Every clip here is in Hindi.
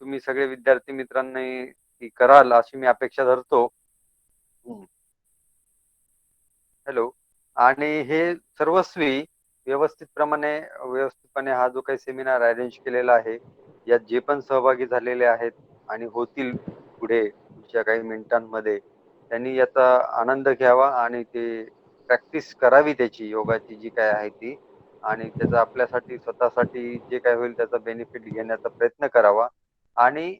तुम्ही सगळे विद्यार्थी मित्रांनी ती कराल अशी मी अपेक्षा धरतो. हॅलो. आणि हे सर्वस्वी व्यवस्थितपणे हा जो काही सेमिनार अरेंज केलेला आहे, यात जे पण सहभागी झालेले आहेत आणि होतील पुढच्या काही मिनिटांमध्ये, त्यांनी याचा आनंद घ्यावा आणि ते प्रॅक्टिस करावी त्याची योगाची जी काही आहे ती आणि त्याचा आपल्यासाठी स्वतःसाठी जे काही होईल त्याचा बेनिफिट घेण्याचा प्रयत्न करावा आणि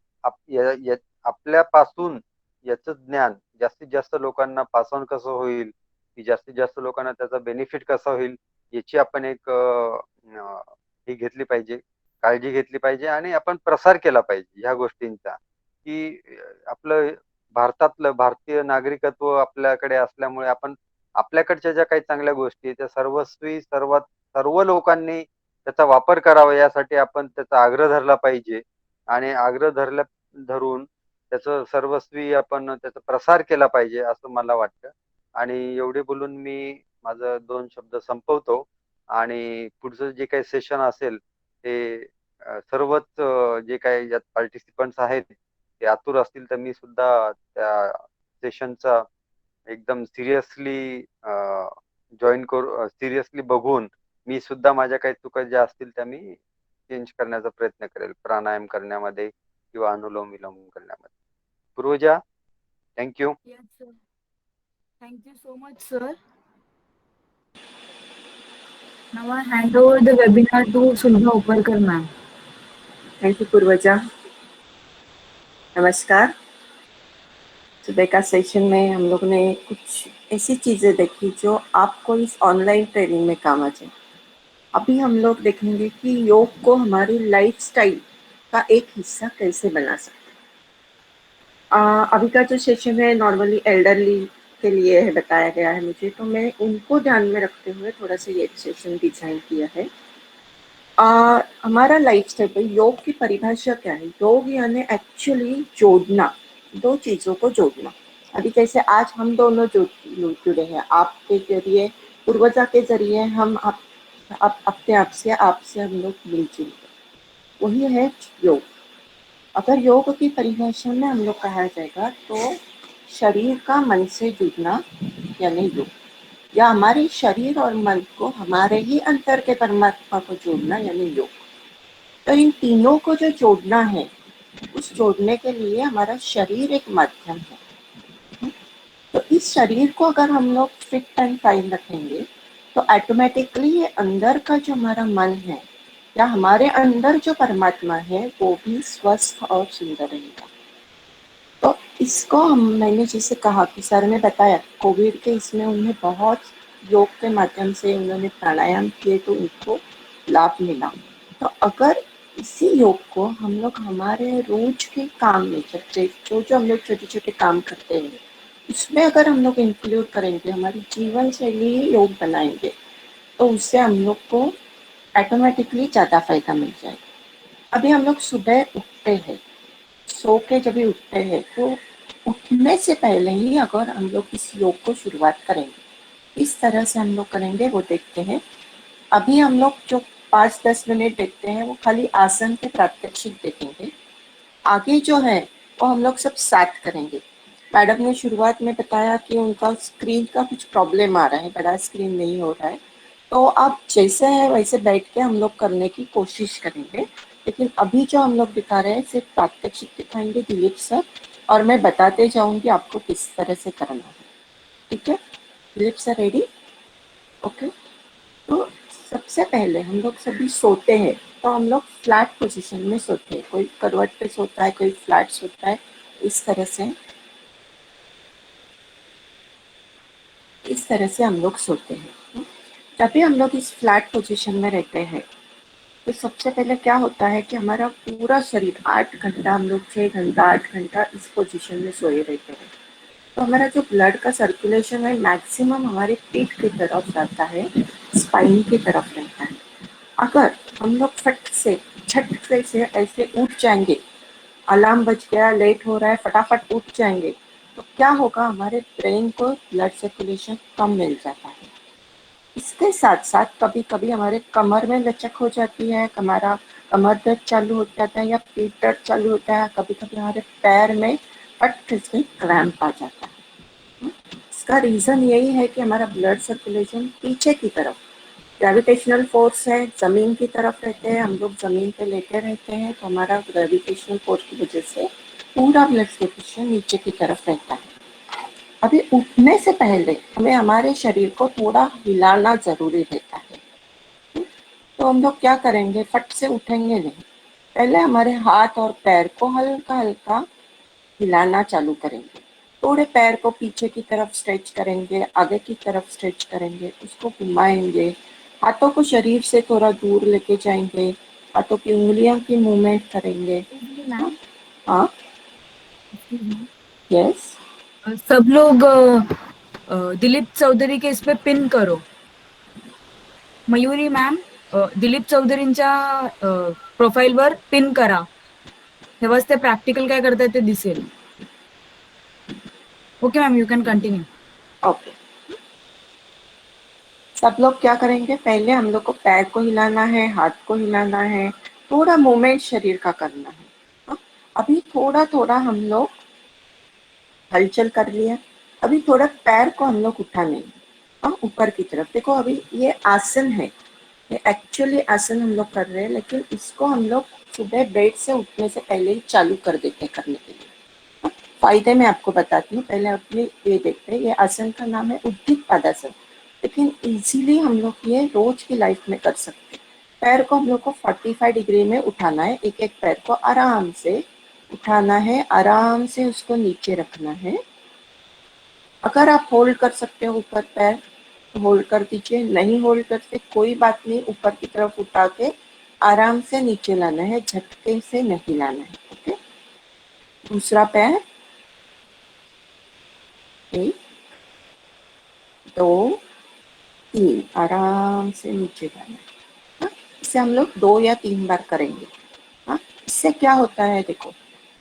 आपल्यापासून याचं ज्ञान जास्तीत जास्त लोकांना पास ऑन कसं होईल, की जास्तीत जास्त लोकांना त्याचा बेनिफिट कसा होईल, याची आपण एक ही घेतली पाहिजे, काळजी घेतली पाहिजे आणि आपण प्रसार केला पाहिजे ह्या गोष्टींचा, की आपलं भारतातलं भारतीय नागरिकत्व आपल्याकडे असल्यामुळे आपण आपल्याकडच्या ज्या काही चांगल्या गोष्टी आहेत, त्या सर्व लोकांनी त्याचा वापर करावा यासाठी आपण त्याचा आग्रह धरला पाहिजे आणि धरून त्याचं सर्वस्वी आपण त्याचा प्रसार केला पाहिजे, असं मला वाटतं. आणि एवढे बोलून मी माझं 2 शब्द संपवतो आणि पुढचं जे काही सेशन असेल ते सर्वच जे काही यात पार्टिसिपंट्स आहेत, ते आतुर असतील तर मी सुद्धा त्या सेशनचा एकदम सिरियसली बघून मी सुद्धा माझ्या काही चुका ज्या असतील त्या मी चेंज करण्याचा प्रयत्न करेल प्राणायाम करण्यामध्ये किंवा अनुलोम-विलोम करण्यामध्ये. Purvaja, thank you. Yes, sir. Thank you so much, sir. Now I hand over the webinar to Sulbha Upperkar ma'am. Thank you Purvaja. नमस्कार। सुबह का सेशन में हम लोग ने कुछ ऐसी चीज़ें देखी जो आपको इस ऑनलाइन ट्रेनिंग में काम आ जाए। अभी हम लोग देखेंगे कि योग को हमारी लाइफस्टाइल का एक हिस्सा कैसे बना सकते हैं। अभी का जो सेशन है नॉर्मली एल्डरली के लिए है बताया गया है मुझे, तो मैं उनको ध्यान में रखते हुए थोड़ा सा ये सेशन डिजाइन किया है। हमारा लाइफस्टाइल योग की परिभाषा क्या है? योग यानी एक्चुअली जोड़ना, दो चीज़ों को जोड़ना। अभी जैसे आज हम दोनों जुड़े हैं, आपके जरिए पूर्वजा के जरिए हम अपने आपसे हम लोग मिलजुल गए, वही है योग। अगर योग की परिभाषा में हम लोग कहा जाएगा तो शरीर का मन से जुड़ना यानी योग, या हमारे शरीर और मन को हमारे ही अंतर के परमात्मा को जोड़ना यानी योग। तो इन तीनों को जो जोड़ना है, उस जोड़ने के लिए हमारा शरीर एक माध्यम है। तो इस शरीर को अगर हम लोग फिट एंड फाइन रखेंगे तो ऑटोमेटिकली ये अंदर का जो हमारा मन है या हमारे अंदर जो परमात्मा है वो भी स्वस्थ और सुंदर रहेगा। तो इसको मैंने जैसे कहा कि सर ने बताया कोविड के इसमें उन्हें बहुत योग के माध्यम से उन्होंने प्राणायाम किए तो उनको लाभ मिला। तो अगर इसी योग को हम लोग हमारे रोज के काम में जो हम लोग छोटे छोटे काम करते हैं उसमें अगर हम लोग इंक्लूड करेंगे, हमारी जीवन शैली योग बनाएंगे, तो उससे हम लोग को ऑटोमेटिकली ज़्यादा फायदा मिल जाएगा। अभी हम लोग सुबह उठते हैं, सो के जब भी उठते हैं तो उठने से पहले ही अगर हम लोग इस योग को शुरुआत करेंगे, इस तरह से हम लोग करेंगे वो देखते हैं। अभी हम लोग जो 5-10 मिनट देखते हैं वो खाली आसन के प्रात्यक्षिक देखेंगे। आगे जो है वो हम लोग सब साथ करेंगे। मैडम ने शुरुआत में बताया कि उनका स्क्रीन का कुछ प्रॉब्लम आ रहा है, बड़ा स्क्रीन नहीं हो रहा है, तो आप जैसे है वैसे बैठ के हम लोग करने की कोशिश करेंगे। लेकिन अभी जो हम लोग दिखा रहे हैं सिर्फ प्रात्यक्षिक दिखाएंगे दिलीप सर, और मैं बताते जाऊंगी आपको किस तरह से करना है। ठीक है दिलीप सर, रेडी? ओके। तो सबसे पहले हम लोग सभी सोते हैं तो हम लोग फ्लैट पोजीशन में सोते हैं, कोई करवट पे सोता है, कोई फ्लैट सोता है। इस तरह से हम लोग सोते हैं। जब भी हम लोग इस फ्लैट पोजीशन में रहते हैं तो सबसे पहले क्या होता है कि हमारा पूरा शरीर 8 घंटा, हम लोग 6 घंटा 8 घंटा इस पोजीशन में सोए रहते हैं। तो हमारा जो ब्लड का सर्कुलेशन है मैक्सिमम हमारे पीठ की तरफ जाता है, स्पाइन की तरफ रहता है। अगर हम लोग फट से झटके से ऐसे उठ जाएंगे, अलार्म बज गया, लेट हो रहा है, फटाफट उठ जाएंगे, तो क्या होगा, हमारे ब्रेन को ब्लड सर्कुलेशन कम मिल जाता है। इसके साथ साथ कभी कभी हमारे कमर में लचक हो जाती है, हमारा कमर दर्द चालू हो जाता है या पेट दर्द चालू होता है, कभी कभी हमारे पैर में फट से क्रैम्प आ जाता है। इसका रीजन यही है कि हमारा ब्लड सर्कुलेशन पीछे की तरफ, ग्रेविटेशनल फोर्स है, जमीन की तरफ रहते हैं, हम लोग जमीन पे लेटे रहते हैं, तो हमारा ग्रेविटेशनल फोर्स की वजह से पूरा ब्लड सर्कुलेशन नीचे की तरफ रहता है। अभी उठने से पहले हमें हमारे शरीर को थोड़ा हिलाना जरूरी रहता है। तो हम लोग क्या करेंगे, फट से उठेंगे नहीं, पहले हमारे हाथ और पैर को हल्का हल्का हिलाना चालू करेंगे। थोड़े पैर को पीछे की तरफ स्ट्रेच करेंगे, आगे की तरफ स्ट्रेच करेंगे, उसको घुमाएंगे, हाथों को शरीर से थोड़ा दूर लेके जाएंगे, हाथों की उंगलियों की मूवमेंट करेंगे। मैम, हाँ, यस, सब लोग दिलीप चौधरी के इस पे पिन करो. मयुरी मॅम, दिलीप चौधरींच्या प्रोफाईलवर पिन करा. तेव्हाच ते प्रॅक्टिकल काय करतायत ते दिसेल. Okay ma'am, you can continue. Okay. सब लोग क्या करेंगे, पहले हम लोग को पैर को हिलाना है, हाथ को हिलाना है, थोड़ा मूवमेंट शरीर का करना है। हाँ? अभी थोड़ा थोड़ा हम लोग हलचल कर लिया, अभी थोड़ा पैर को हम लोग उठाने, हाँ, ऊपर की तरफ देखो। अभी ये आसन है, ये एक्चुअली आसन हम लोग कर रहे हैं, लेकिन इसको हम लोग सुबह बेड से उठने से पहले ही चालू कर देते हैं करने के लिए। हाँ? फायदे मैं आपको बताती हूँ, पहले अपने ये देखते हैं। ये आसन का नाम है उद्दीत पादासन, लेकिन इजीली हम लोग ये रोज की लाइफ में कर सकते हैं। पैर को हम लोग को 45 डिग्री में उठाना है, एक एक पैर को आराम से उठाना है, आराम से उसको नीचे रखना है। अगर आप होल्ड कर सकते हो ऊपर पैर तो होल्ड कर दीजिए, नहीं होल्ड करते कोई बात नहीं, ऊपर की तरफ उठा के आराम से नीचे लाना है, झटके से नहीं लाना है। ओके, दूसरा पैर, 1 2 3, आराम से नीचे लाना है। हाँ? इसे हम लोग 2 या 3 बार करेंगे। हाँ? इससे क्या होता है, देखो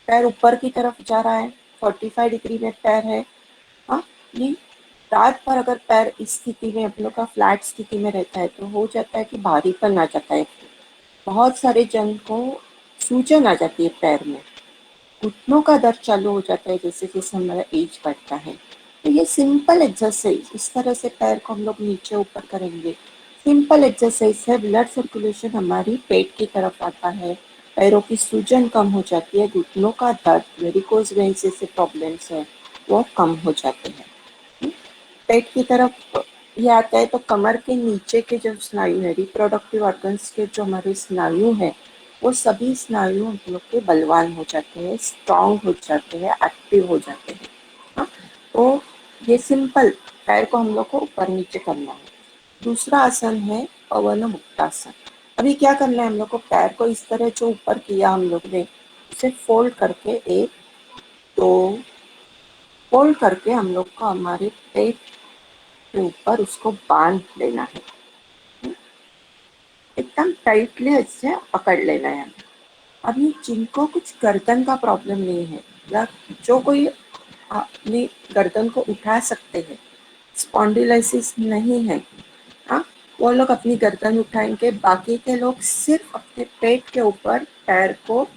पैर ऊपर की तरफ जा रहा है, 45 डिग्री में पैर है। हाँ, ये रात भर अगर पैर इस स्थिति में हम लोग का फ्लैट स्थिति में रहता है तो हो जाता है कि भारीपन आ जाता है, बहुत सारे जन को सूजन आ जाती है पैर में, घुटनों का दर्द चालू हो जाता है जैसे जैसे हमारा एज बढ़ता है। तो ये सिंपल एक्सरसाइज, इस तरह से पैर को हम लोग नीचे ऊपर करेंगे, सिंपल एक्सरसाइज है, ब्लड सर्कुलेशन हमारी पेट की तरफ आता है, पैरों की सूजन कम हो जाती है, घुटनों का दर्द, वेरिकोज वेन जैसे प्रॉब्लम्स है वो कम हो जाते हैं। पेट की तरफ ये आता है तो कमर के नीचे के जो स्नायु है, रिप्रोडक्टिव ऑर्गन्स के जो हमारे स्नायु है, वो सभी स्नायु हम लोग के बलवान हो जाते हैं, स्ट्रांग हो जाते हैं, एक्टिव हो जाते हैं। हाँ? तो ये सिंपल पैर को हम लोग को ऊपर नीचे करना है। दूसरा आसन है पवन मुक्तासन। अभी क्या करना है, हम लोग को पैर को इस तरह जो ऊपर किया हम लोग ने, उसे फोल्ड करके 1 2 फोल्ड करके हम लोग को हमारे पेट के ऊपर उसको बांध लेना है, एकदम टाइटली ऐसे पकड़ लेना है। अभी जिनको कुछ गर्दन का प्रॉब्लम नहीं है या जो कोई अपनी गर्दन को उठा सकते हैं, स्पॉन्डिलाइसिस नहीं है, हाँ, वो लोग अपनी गर्दन उठाएंगे, बाकी के लोग सिर्फ अपने पेट के ऊपर पैर को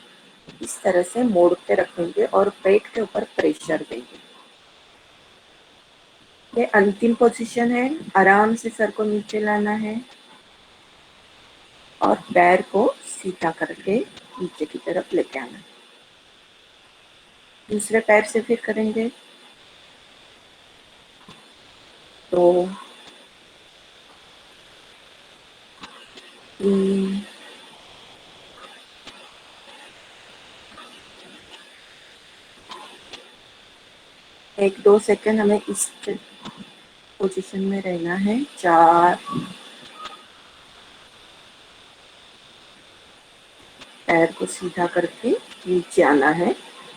इस तरह से मोड़ के रखेंगे और पेट के ऊपर प्रेशर देंगे। ये अंतिम पोजीशन है, आराम से सर को नीचे लाना है और पैर को सीधा करके नीचे की तरफ लेके आना है। दूसरे पैर से फिर करेंगे, तो 3 1-2 सेकंड हमें इस पोजीशन में रहना है, 4 पैर को सीधा करके नीचे आना है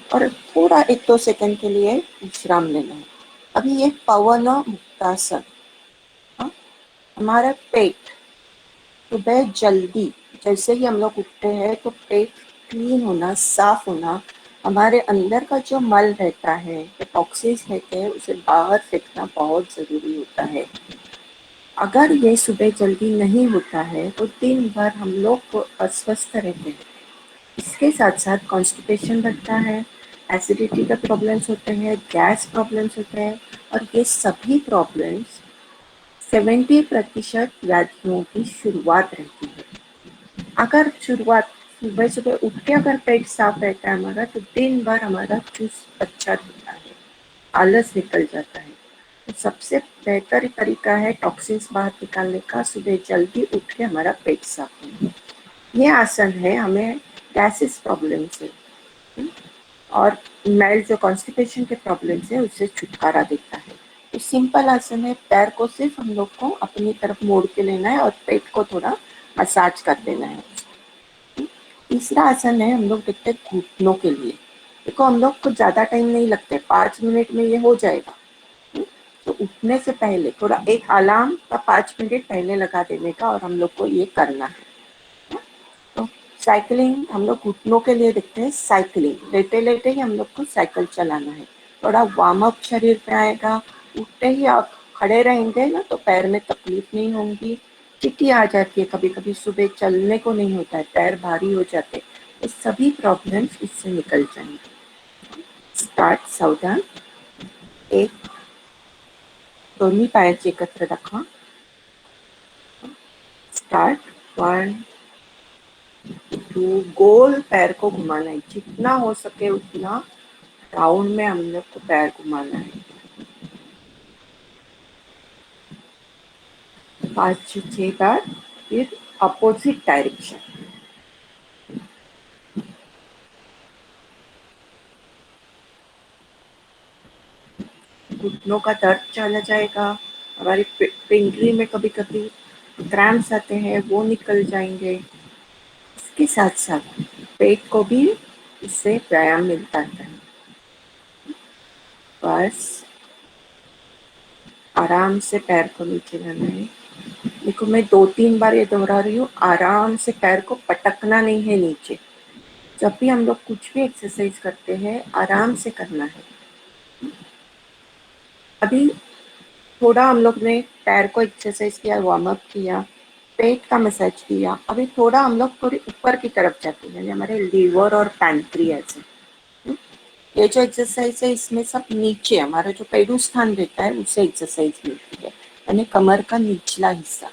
और थोड़ा 1-2 सेकंड के लिए विश्राम लेना है। अभी ये पवन मुक्तासन, हाँ, हमारा पेट सुबह जल्दी जैसे ही हम लोग उठते हैं तो पेट क्लीन होना, साफ होना, हमारे अंदर का जो मल रहता है, जो टॉक्सिन्स रहते हैं, उसे बाहर फेंकना बहुत ज़रूरी होता है। अगर ये सुबह जल्दी नहीं होता है तो दिन भर हम लोग अस्वस्थ रहते हैं। इसके साथ साथ कॉन्स्टिपेशन बढ़ता है, एसिडिटी का प्रॉब्लम्स होते हैं, गैस प्रॉब्लम्स होते हैं, और ये सभी प्रॉब्लम्स 70% व्याधियों की शुरुआत रहती है। अगर शुरुआत सुबह सुबह उठ के अगर पेट साफ रहता है हमारा, तो दिन भर हमारा चुस्त अच्छा रहता है, आलस निकल जाता है। तो सबसे बेहतर तरीका है टॉक्सिन्स बाहर निकालने का, सुबह जल्दी उठ के हमारा पेट साफ होना। ये आसन है हमें गैसेस प्रॉब्लम से और मेल जो कॉन्स्टिपेशन के प्रॉब्लम से उससे छुटकारा देता है। तो सिंपल आसन है, पैर को सिर्फ हम लोग को अपनी तरफ मोड़ के लेना है और पेट को थोड़ा मसाज कर देना है। तीसरा आसन है, हम लोग देखते हैं घुटनों के लिए। देखो हम लोग को ज़्यादा टाइम नहीं लगता, 5 मिनट में ये हो जाएगा। तो उठने से पहले थोड़ा एक अलार्म का 5 मिनट पहले लगा देने का और हम लोग को ये करना है। तो साइकिलिंग हम लोग घुटनों के लिए देखते हैं, साइकिलिंग लेटे लेटे ही हम लोग को साइकिल चलाना है। थोड़ा वार्म अप शरीर पे आएगा, उठते ही आप खड़े रहेंगे ना तो पैर में तकलीफ नहीं होगी। चिट्टी आ जाती है, कभी कभी सुबह चलने को नहीं होता है, पैर भारी हो जाते, ये सभी प्रॉब्लम्स इससे निकल जाएंगे। स्टार्ट, सावधान, एक दोन्ही पायाची एकत्र दाखवा। स्टार्ट, 1 2, गोल पैर को घुमाना है, जितना हो सके उतना राउंड में हम लोग को पैर घुमाना है। 5 से 6 बार, फिर अपोजिट डायरेक्शन। घुटनों का दर्द चला जाएगा, हमारी पिंडली में कभी कभी क्रैम्प्स आते हैं वो निकल जाएंगे। इसके साथ साथ पेट को भी इससे व्यायाम मिलता है। बस आराम से पैर को नीचे लाना है। देखो मैं 2-3 बार ये दोहरा रही हूँ, आराम से पैर को पटकना नहीं है नीचे। जब भी हम लोग कुछ भी एक्सरसाइज करते हैं आराम से करना है। अभी थोड़ा हम लोग ने पैर को एक्सरसाइज किया, वार्म अप किया, पेट का मसाज किया। अभी थोड़ा हम लोग थोड़ी ऊपर की तरफ जाते हैं, यानी हमारे लीवर और पैंक्रियाज है। ये जो एक्सरसाइज है इसमें सब नीचे हमारा जो पेडू स्थान रहता है उससे एक्सरसाइज मिलती है, यानी कमर का निचला हिस्सा।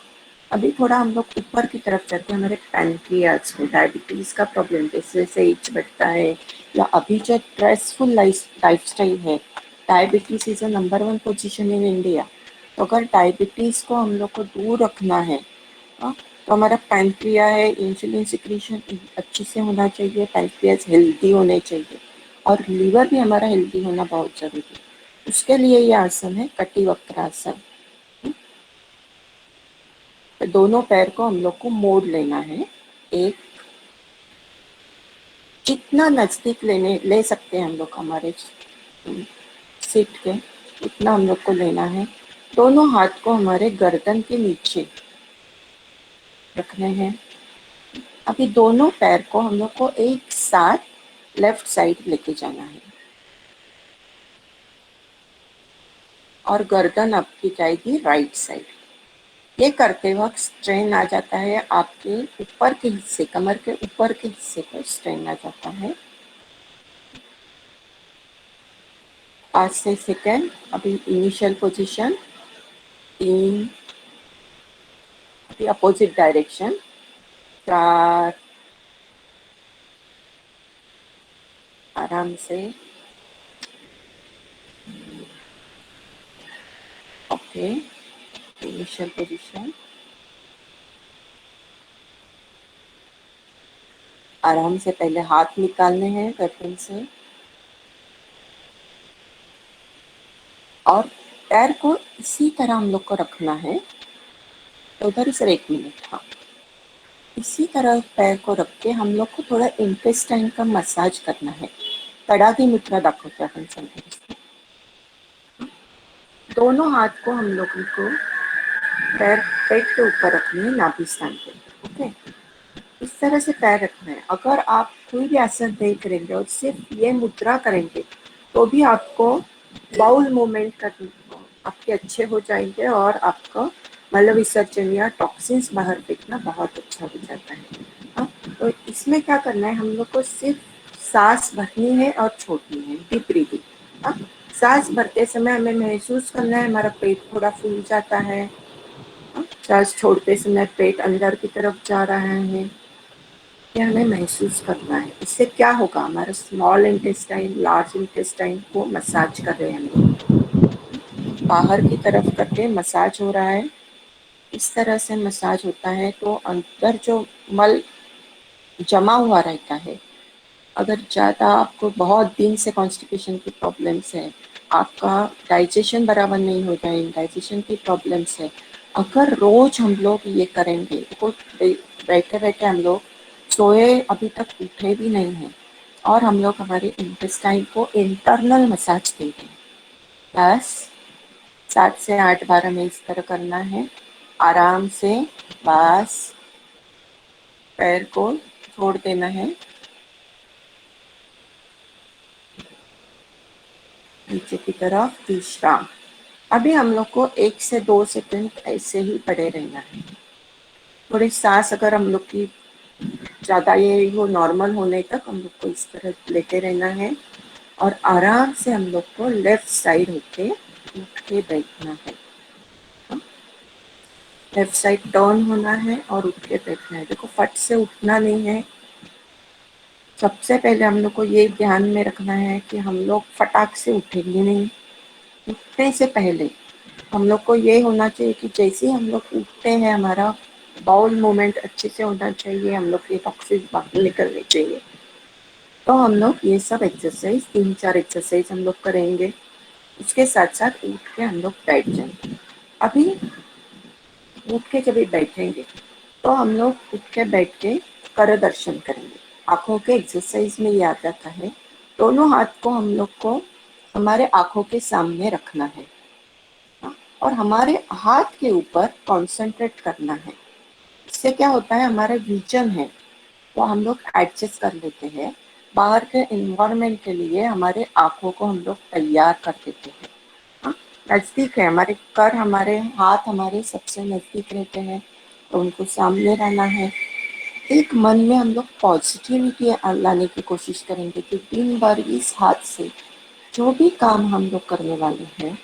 अभी थोड़ा हम लोग ऊपर की तरफ जाते हैं, हमारे पैंक्रियाज को, डायबिटीज का प्रॉब्लम जैसे से एज बढ़ता है, या अभी जो स्ट्रेसफुल लाइफस्टाइल है, diabetes is a number 1 position in India. तो अगर डायबिटीज को हम लोग को दूर रखना है, तो हमारा पैंक्रिया है, इंसुलिन सिक्रीशन अच्छे से होना चाहिए, पैंक्रियाज हेल्दी होने चाहिए, और लीवर भी हमारा हेल्दी होना बहुत जरूरी है। उसके लिए ये आसन है कटिवक्रासन। तो दोनों पैर को हम लोग को मोड़ लेना है। एक जितना नजदीक ले सकते हैं हम लोग हमारे सीट के, उतना हम लोग को लेना है। दोनों हाथ को हमारे गर्दन के नीचे रखने हैं। अभी दोनों पैर को हम लोग को एक साथ लेफ्ट साइड लेके जाना है, और गर्दन आपकी जाएगी राइट साइड। ये करते वक्त स्ट्रेन आ जाता है आपके ऊपर के हिस्से, कमर के ऊपर के हिस्से पर स्ट्रेन आ जाता है। 5 से सेकेंड। अभी इनिशियल पोजीशन 3, अपोजिट डायरेक्शन 4, आराम से, ओके, इनिशियल पोजीशन। आराम से पहले हाथ निकालने हैं गर्दन से, और पैर को इसी तरह हम लोग को रखना है। तो उधर से 1 मिनट, हाँ, इसी तरह पैर को रख के हम लोग को थोड़ा इंटेस्टाइन का मसाज करना है। तड़ागी मुद्रा दाखवते आपण संध्या। दोनों हाथ को हम लोगों को पैर पेट के ऊपर रखनी है, नाभि स्थान पे। ओके, इस तरह से पैर रखना है। अगर आप कोई भी आसन नहीं करेंगे और सिर्फ ये मुद्रा करेंगे तो भी आपको बाउल मूवमेंट करने आपके अच्छे हो जाएंगे और आपका मल विसर्जन या टॉक्सिन्स बाहर फेंकना बहुत अच्छा हो जाता है। हाँ, तो इसमें क्या करना है, हम लोग को सिर्फ सांस भरनी है और छोड़नी है, डीप ब्रीदिंग। हाँ, सांस भरते समय हमें महसूस करना है हमारा पेट थोड़ा फूल जाता है। हाँ, सांस छोड़ते समय पेट अंदर की तरफ जा रहा है, ये हमें महसूस करना है। इससे क्या होगा, हमारा स्मॉल इंटेस्टाइन लार्ज इंटेस्टाइन को मसाज कर रहे हैं हम लोग, बाहर की तरफ करके मसाज हो रहा है। इस तरह से मसाज होता है तो अंदर जो मल जमा हुआ रहता है, अगर ज़्यादा आपको बहुत दिन से कॉन्स्टिपेशन की प्रॉब्लम्स है, आपका डाइजेशन बराबर नहीं हो रहा है, डाइजेशन की प्रॉब्लम्स है, अगर रोज हम लोग ये करेंगे तो बैठे बैठे हम लोग सोए अभी तक उठे भी नहीं हैं और हम लोग हमारे इंटेस्टाइन को इंटरनल मसाज देंगे। बस 7 से 8 बार हमें इस तरह करना है, आराम से। बस पैर को छोड़ देना है, नीचे की तरफ विश्राम। अभी हम लोग को 1 से 2 सेकंड ऐसे ही पड़े रहना है। थोड़ी सांस अगर हम लोग की ज़्यादा ये हो, नॉर्मल होने तक हम लोग को इस तरह लेते रहना है और आराम से हम लोग को लेफ्ट साइड होके उठ के बैठना है। लेफ्ट साइड टर्न होना है और उठ के बैठना है। देखो, फट से उठना नहीं है। सबसे पहले हम लोग को ये ध्यान में रखना है कि हम लोग फटाक से उठेंगे नहीं। उठने से पहले हम लोग को ये होना चाहिए कि जैसे ही हम लोग उठते हैं, हमारा बाउल मूवमेंट अच्छे से होना चाहिए, हम लोग के टॉक्सिन्स बाहर निकलने चाहिए। तो हम लोग ये सब एक्सरसाइज 3-4 एक्सरसाइज हम लोग करेंगे। उसके साथ साथ उठ के हम लोग बैठ जाएंगे। अभी उठ के जब बैठेंगे तो हम लोग उठ के बैठ के कर दर्शन करेंगे। आँखों के एक्सरसाइज में ये आ जाता है, दोनों हाथ को हम लोग को हमारे आँखों के सामने रखना है और हमारे हाथ के ऊपर कंसंट्रेट करना है। इससे क्या होता है, हमारा विजन है वो हम लोग एडजस्ट कर लेते हैं। बाहर के इन्वायरमेंट के लिए हमारे आँखों को हम लोग तैयार कर देते हैं। हाँ, नज़दीक है हमारे कर, हमारे हाथ हमारे सबसे नज़दीक रहते हैं तो उनको सामने रहना है। एक मन में हम लोग पॉजिटिविटी लाने की कोशिश करेंगे कि दिन भर इस हाथ से जो भी काम हम लोग करने वाले हैं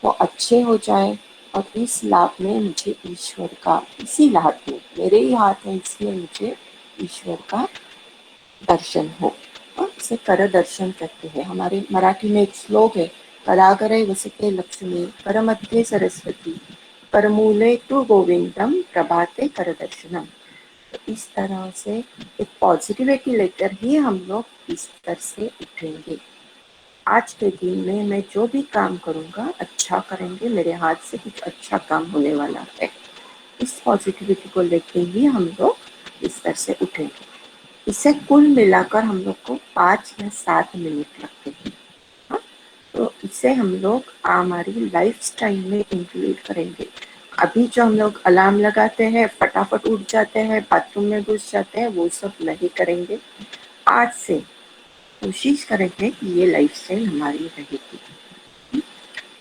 वो अच्छे हो जाए और इस लाभ में मुझे ईश्वर का, इसी लाभ में मेरे ही हाथ है इसलिए मुझे ईश्वर का दर्शन हो। और इसे कर दर्शन करते हैं। हमारे मराठी में एक श्लोक है, करागरे वसते लक्ष्मी करमध्ये सरस्वती करमूले तु गोविंदम प्रभाते कर दर्शनम। तो इस तरह से एक पॉजिटिविटी लेकर ही हम लोग इस तरह से उठेंगे। आज के दिन में मैं जो भी काम करूँगा अच्छा करेंगे, मेरे हाथ से कुछ अच्छा काम होने वाला है। इस पॉजिटिविटी को लेके ही हम लोग इस तरह से उठेंगे। इसे कुल मिलाकर हम लोग को 5 या 7 मिनट लगते हैं। हाँ, तो इसे हम लोग हमारी लाइफ स्टाइल में इंक्लूड करेंगे। अभी जो हम लोग अलार्म लगाते हैं, फटाफट उठ जाते हैं, बाथरूम में घुस जाते हैं, वो सब नहीं करेंगे। आज से कोशिश करेंगे कि ये लाइफ स्टाइल हमारी रहेगी।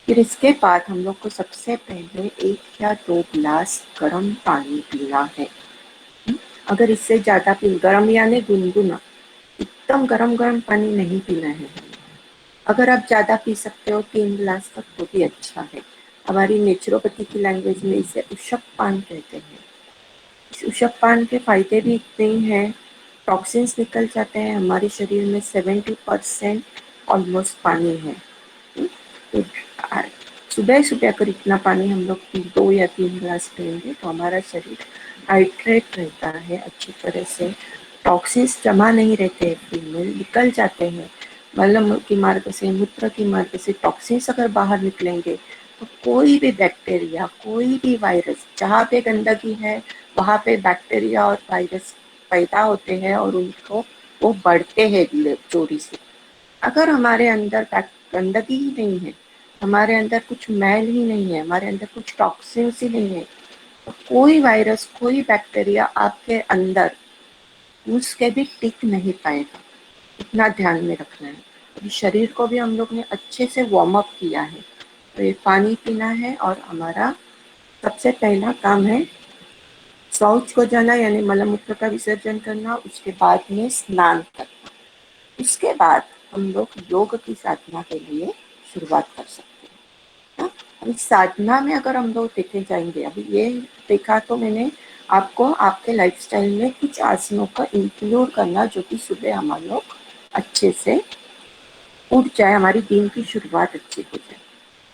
फिर इसके बाद हम लोग को सबसे पहले 1 या 2 गिलास गर्म पानी पीना है। अगर इससे ज़्यादा पी, गर्म यानी गुनगुना, एकदम गरम गरम पानी नहीं पीना है। अगर आप ज़्यादा पी सकते हो 3 गिलास तक तो भी अच्छा है। हमारी नेचुरोपैथी की लैंग्वेज में इसे उशक पान कहते हैं। इस उशक पान के फायदे भी इतने ही हैं, टॉक्सिन्स निकल जाते हैं। हमारे शरीर में 70% ऑलमोस्ट पानी है। तो सुबह सुबह अगर इतना पानी हम लोग 2 या 3 गिलास पिएंगे तो हमारा शरीर हाइड्रेट रहता है अच्छी तरह से। टॉक्सिन्स जमा नहीं रहते हैं, फिर में निकल जाते हैं। मल की मार्ग से, मूत्र की मार्ग से टॉक्सिन्स अगर बाहर निकलेंगे तो कोई भी बैक्टीरिया, कोई भी वायरस, जहाँ पे गंदगी है वहाँ पे बैक्टीरिया और वायरस पैदा होते हैं और उनको वो बढ़ते हैं चोरी से। अगर हमारे अंदर गंदगी ही नहीं है, हमारे अंदर कुछ मैल ही नहीं है, हमारे अंदर कुछ टॉक्सिन्स ही नहीं है, तो कोई वायरस, कोई बैक्टीरिया आपके अंदर घुस के भी टिक नहीं पाएगा। इतना ध्यान में रखना है। अभी शरीर को भी हम लोग ने अच्छे से वार्म अप किया है, तो ये पानी पीना है और हमारा सबसे पहला काम है शौच को जाना यानी मलमूत्र का विसर्जन करना, उसके बाद में स्नान करना। उसके बाद हम लोग योग की साधना के लिए शुरुआत कर सकते हैं। हाँ? अभी साधना में अगर हम लोग देखे जाएंगे, अभी ये देखा तो मैंने आपको आपके लाइफस्टाइल में कुछ आसनों का इंक्लूड करना, जो कि सुबह हम लोग अच्छे से उठ जाए, हमारी दिन की शुरुआत अच्छी हो जाए।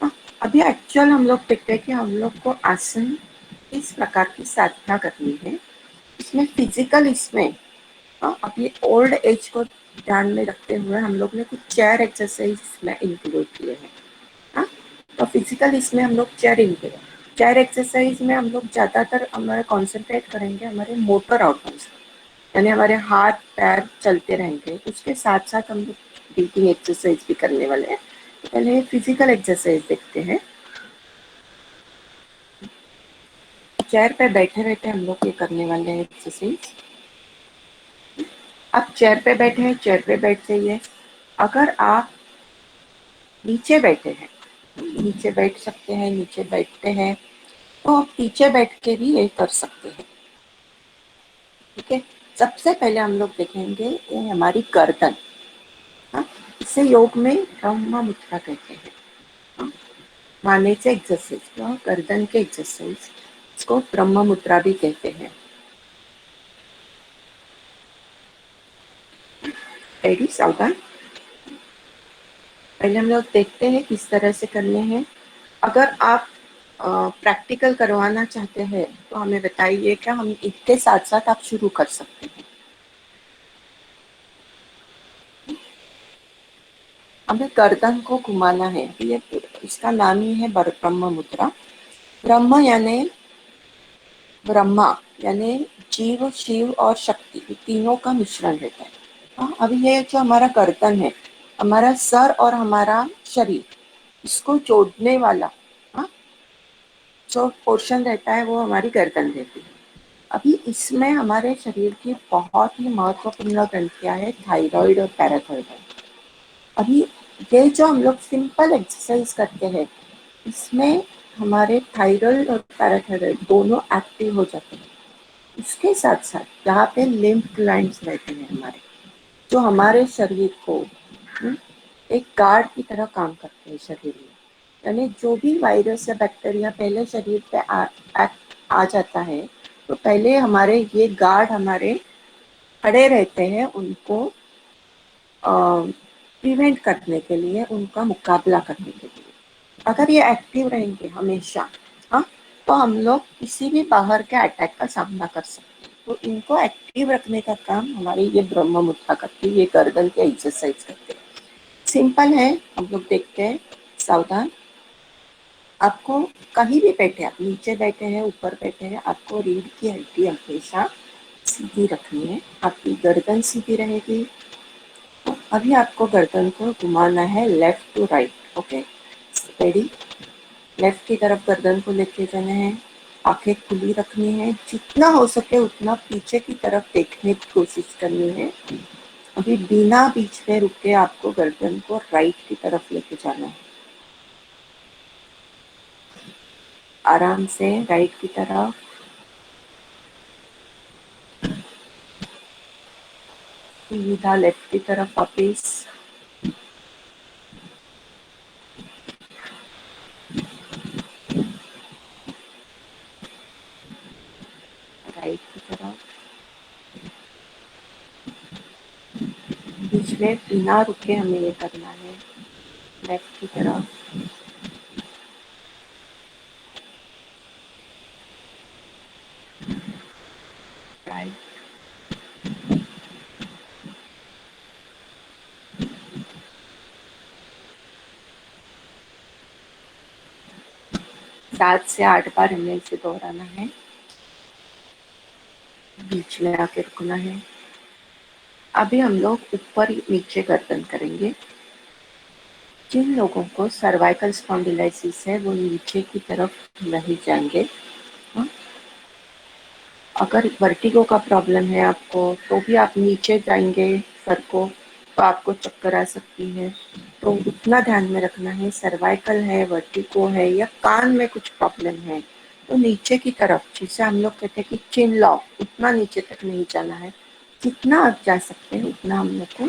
हाँ? अभी एक्चुअल हम लोग देखते हैं कि हम लोग को आसन किस प्रकार की साधना करनी है। इसमें फिजिकल, इसमें अभी ओल्ड एज को ध्यान में रखते हुए हम लोग ने कुछ चेयर एक्सरसाइज में इंक्लूड किए हैं। हाँ? तो फिजिकल इसमें हम लोग चेयर एक्सरसाइज में हम लोग ज़्यादातर हमारे कॉन्सेंट्रेट करेंगे हमारे मोटर आउटकम्स, यानी हमारे हाथ पैर चलते रहेंगे। उसके साथ साथ हम लोग ब्रीथिंग एक्सरसाइज भी करने वाले हैं। तो पहले फिजिकल एक्सरसाइज देखते हैं। चेयर पे बैठे बैठे हम लोग ये करने वाले हैं एक्सरसाइज। आप चेयर पे बैठे हैं, चेयर पे बैठ जाइए। अगर आप नीचे बैठे हैं, नीचे बैठ सकते हैं, नीचे बैठते हैं तो आप पीछे बैठ के भी ये कर सकते हैं। ठीक है, सबसे पहले हम लोग देखेंगे ये हमारी गर्दन। हाँ? इसे योग में ब्रह्म मुद्रा कहते हैं। हाँ? माने से एक्सरसाइज, तो गर्दन के एक्सरसाइज, इसको ब्रह्म मुद्रा भी कहते हैं। रेडी, सावधान। पहले हम लोग देखते हैं किस तरह से करने हैं। अगर आप प्रैक्टिकल करवाना चाहते हैं तो हमें बताइए, क्या हम इसके साथ साथ आप शुरू कर सकते हैं। हमें गर्दन को घुमाना है। ये इसका नाम ही है ब्रह्म मुद्रा। ब्रह्म यानी ब्रह्मा, यानी जीव, शिव और शक्ति, तीनों का मिश्रण रहता है। अभी ये जो हमारा गर्दन है, हमारा सर और हमारा शरीर, इसको जोड़ने वाला जो पोर्शन रहता है वो हमारी गर्दन रहती है। अभी इसमें हमारे शरीर की बहुत ही महत्वपूर्ण ग्रंथियां है, थायराइड और पैराथायराइड। अभी ये जो हम लोग सिंपल एक्सरसाइज करते हैं, इसमें हमारे थायराइड और पैराथायराइड दोनों एक्टिव हो जाते हैं। इसके साथ साथ यहाँ पे लिम्फ ग्लैंड्स रहते हैं हमारे, जो हमारे शरीर को एक गार्ड की तरह काम करते हैं शरीर में। यानी जो भी वायरस या बैक्टीरिया पहले शरीर पे आ जाता है, तो पहले हमारे ये गार्ड हमारे खड़े रहते हैं, उनको प्रिवेंट करने के लिए, उनका मुकाबला करने के लिए। अगर ये एक्टिव रहेंगे हमेशा, हाँ, तो हम लोग किसी भी बाहर के अटैक का सामना कर सकते हैं। तो इनको एक्टिव रखने का काम हमारी ये ब्रह्म मुद्रा करती है, ये गर्दन के एक्सरसाइज करते हैं। सिंपल है, हम लोग देखते हैं। सावधान। आपको कहीं भी बैठे, आप नीचे बैठे हैं, ऊपर बैठे हैं, आपको रीढ़ की हड्डी हमेशा सीधी रखनी है। आपकी गर्दन सीधी रहेगी। अभी आपको गर्दन को घुमाना है left to right. Okay, ready. Left की तरफ गर्दन को लेके जाना है। आंखें खुली रखनी है, जितना हो सके उतना पीछे की तरफ देखने की कोशिश करनी है। अभी बिना बीच में रुके आपको गर्दन को राइट की तरफ लेके जाना है। आराम से राइट की तरफ। सीधा लेफ्ट की तरफ वापिस। राइट की तरफ। बीच में बिना रुके हमें ये करना है। लेफ्ट की तरफ। राइट। सात से आठ बार हमें इसे दोहराना है। बीच में आके रुकना है। अभी हम लोग ऊपर नीचे गर्दन करेंगे। जिन लोगों को सर्वाइकल स्पॉन्डिलाइसिस है वो नीचे की तरफ नहीं जाएंगे। अगर वर्टिगो का प्रॉब्लम है आपको, तो भी आप नीचे जाएंगे सर को, तो आपको चक्कर आ सकती है। तो उतना ध्यान में रखना है। सर्वाइकल है, वर्टिगो है, या कान में कुछ प्रॉब्लम है, तो नीचे की तरफ, जिसे हम लोग कहते हैं कि चिन लॉक, उतना नीचे तक नहीं जाना है। जितना आप जा सकते हैं उतना हम लोग को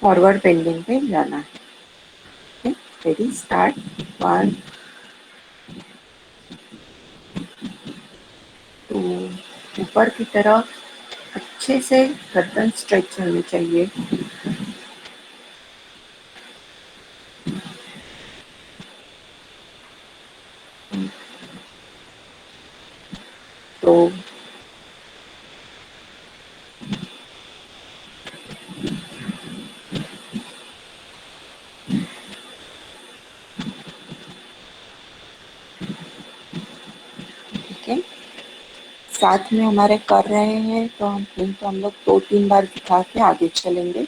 फॉरवर्ड बेंडिंग पे जाना है। Ready, start. 1 2, ऊपर की तरफ अच्छे से गर्दन स्ट्रेच होनी चाहिए। तो ठीक है, साथ में हमारे कर रहे हैं तो हम लोग 2-3 बार दिखा के आगे चलेंगे।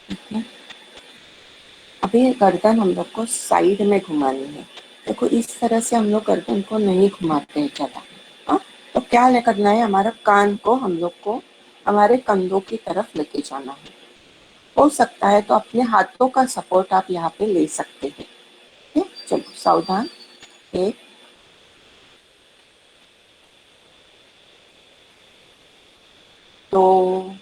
ठीक है, अभी गर्दन हम लोग को साइड में घुमानी है। देखो इस तरह से हम लोग गर्दन को नहीं घुमाते हैं ज़्यादा। हाँ, तो क्या करना है, हमारा कान को हम लोग को हमारे कंधों की तरफ लेके जाना है। हो सकता है तो अपने हाथों का सपोर्ट आप यहाँ पे ले सकते हैं। ठीक है, चलो सावधान। 1 2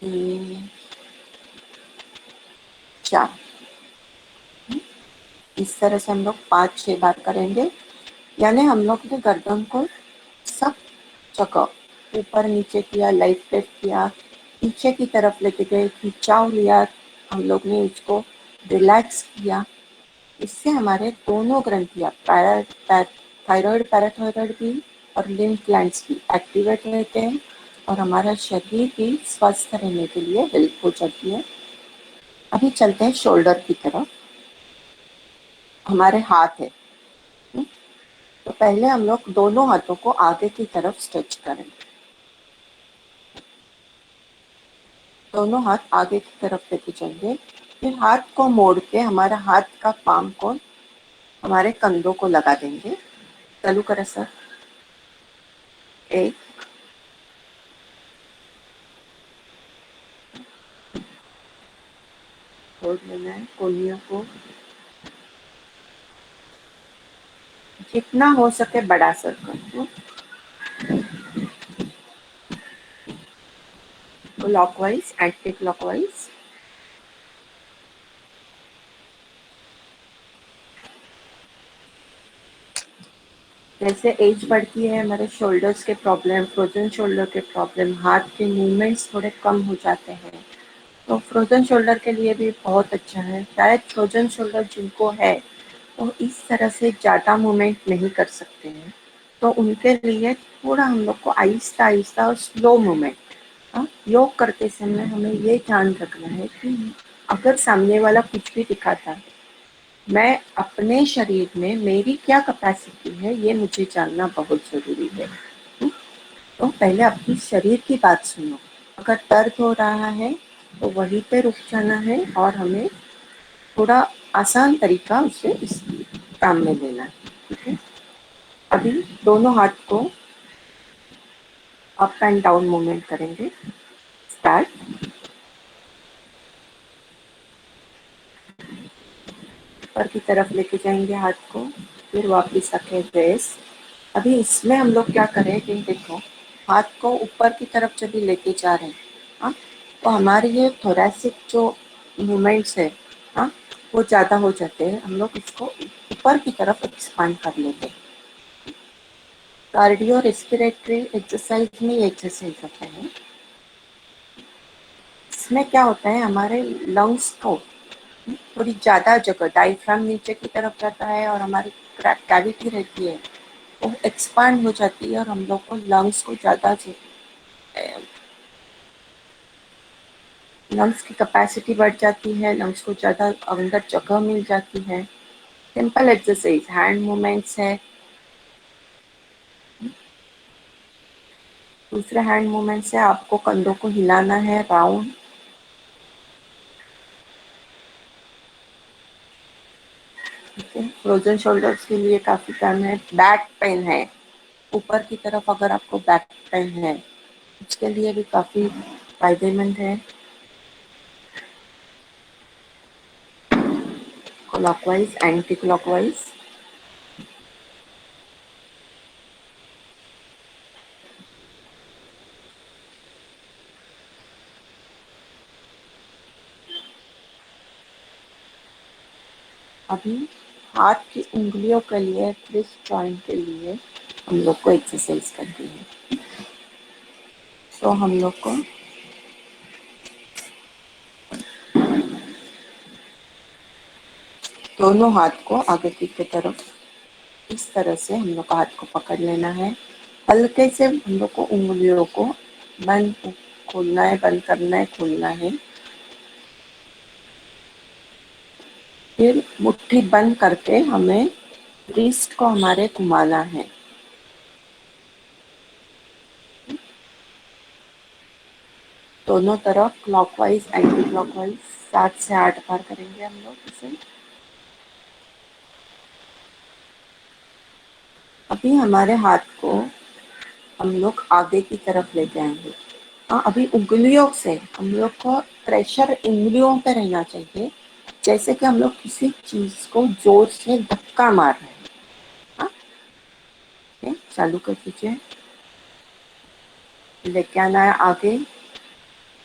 3 4। इस तरह से हम लोग 5-6 बार करेंगे। यानी हम लोग ने गर्दन को सब जगह ऊपर नीचे किया, लाइट लेफ्ट किया, पीछे की तरफ लेके गए, खिंचाव लिया, हम लोग ने इसको रिलैक्स किया। इससे हमारे दोनों ग्रंथियां, थायराइड, पैराथायराइड भी और लिम्फ ग्लैंड्स भी एक्टिवेट रहते हैं और हमारा शरीर भी स्वस्थ रहने के लिए हेल्प हो जाती है। अभी चलते हैं शोल्डर की तरफ। हमारे हाथ है, तो पहले हम लोग दोनों हाथों को आगे की तरफ स्ट्रेच करें। दोनों हाथ आगे की तरफ लेके जाएंगे। फिर हाथ को मोड़ के हमारा हाथ का पाम को हमारे कंधों को लगा देंगे। चालू करें सर। 1 छोड़ लेना है कोहनियों को, जितना हो सके बड़ा सर्कल क्लॉकवाइज, एंटी क्लॉकवाइज। जैसे एज बढ़ती है हमारे शोल्डर्स के प्रॉब्लम, फ्रोजन शोल्डर के प्रॉब्लम, हाथ के मूवमेंट्स थोड़े कम हो जाते हैं, तो फ्रोजन शोल्डर के लिए भी बहुत अच्छा है। शायद फ्रोजन शोल्डर जिनको है वो इस तरह से ज़्यादा मूवमेंट नहीं कर सकते हैं, तो उनके लिए थोड़ा हम लोग को आहिस्ता आहिस्ता और स्लो मूवमेंट। योग करते समय हमें ये ध्यान रखना है कि अगर सामने वाला कुछ भी दिखाता है, मैं अपने शरीर में मेरी क्या कैपेसिटी है ये मुझे जानना बहुत ज़रूरी है। तो पहले अपनी शरीर की बात सुनो। अगर दर्द हो रहा है तो वहीं पे रुक जाना है और हमें थोड़ा आसान तरीका उसे इस काम में लेना है। ठीक है, अभी दोनों हाथ को अप एंड डाउन मूवमेंट करेंगे। स्टार्ट। ऊपर की तरफ लेके जाएंगे हाथ को, फिर वापस आके रेस्ट। अभी इसमें हम लोग क्या करें कि देखो, हाथ को ऊपर की तरफ जब भी लेके जा रहे हैं, हाँ, तो हमारे ये थोरेसिक जो मूवमेंट्स है, हाँ, वो ज़्यादा हो जाते हैं। हम लोग इसको ऊपर की तरफ एक्सपांड कर लेते हैं। कार्डियो रेस्पिरेटरी एक्सरसाइज में ये एक्सरसाइज होता है। इसमें क्या होता है, हमारे लंग्स को थोड़ी ज़्यादा जगह, डायफ्राम नीचे की तरफ जाता है और हमारी कैविटी रहती है वो एक्सपांड हो जाती है और हम लोग को लंग्स को ज़्यादा, लंग्स की कैपेसिटी बढ़ जाती है, लंग्स को ज़्यादा अंदर जगह मिल जाती है। सिंपल एक्सरसाइज, हैंड मूवमेंट्स है। दूसरे हैंड मूवमेंट से आपको कंधों को हिलाना है राउंड। ठीक है, फ्रोजन शोल्डर्स के लिए काफ़ी काम है। बैक पेन है, ऊपर की तरफ अगर आपको बैक पेन है उसके लिए भी काफ़ी फायदेमंद है। Clockwise anti clockwise. अभी हाथ की उंगलियों के लिए, रिस्ट जॉइंट के लिए हम लोग को एक्सरसाइज करनी है। तो हम लोग को दोनों हाथ को आगे की तरफ इस तरह से हम लोग को हाथ को पकड़ लेना है। हल्के से हम लोग को उंगलियों को बंद खोलना है, बंद करना है, खोलना है। फिर मुट्ठी बंद करके हमें रिस्ट को हमारे घुमाना है। दोनों तरफ क्लॉकवाइज एंटी क्लॉकवाइज 7 से 8 बार करेंगे हम लोग इसे। अभी हमारे हाथ को हम लोग आगे की तरफ ले जाएंगे। अभी उंगलियों से हम लोग को प्रेशर उंगलियों पे रहना चाहिए, जैसे कि हम लोग किसी चीज को जोर से धक्का मार रहे हैं। हाँ, चालू कर दीजिए। लेके आना है आगे।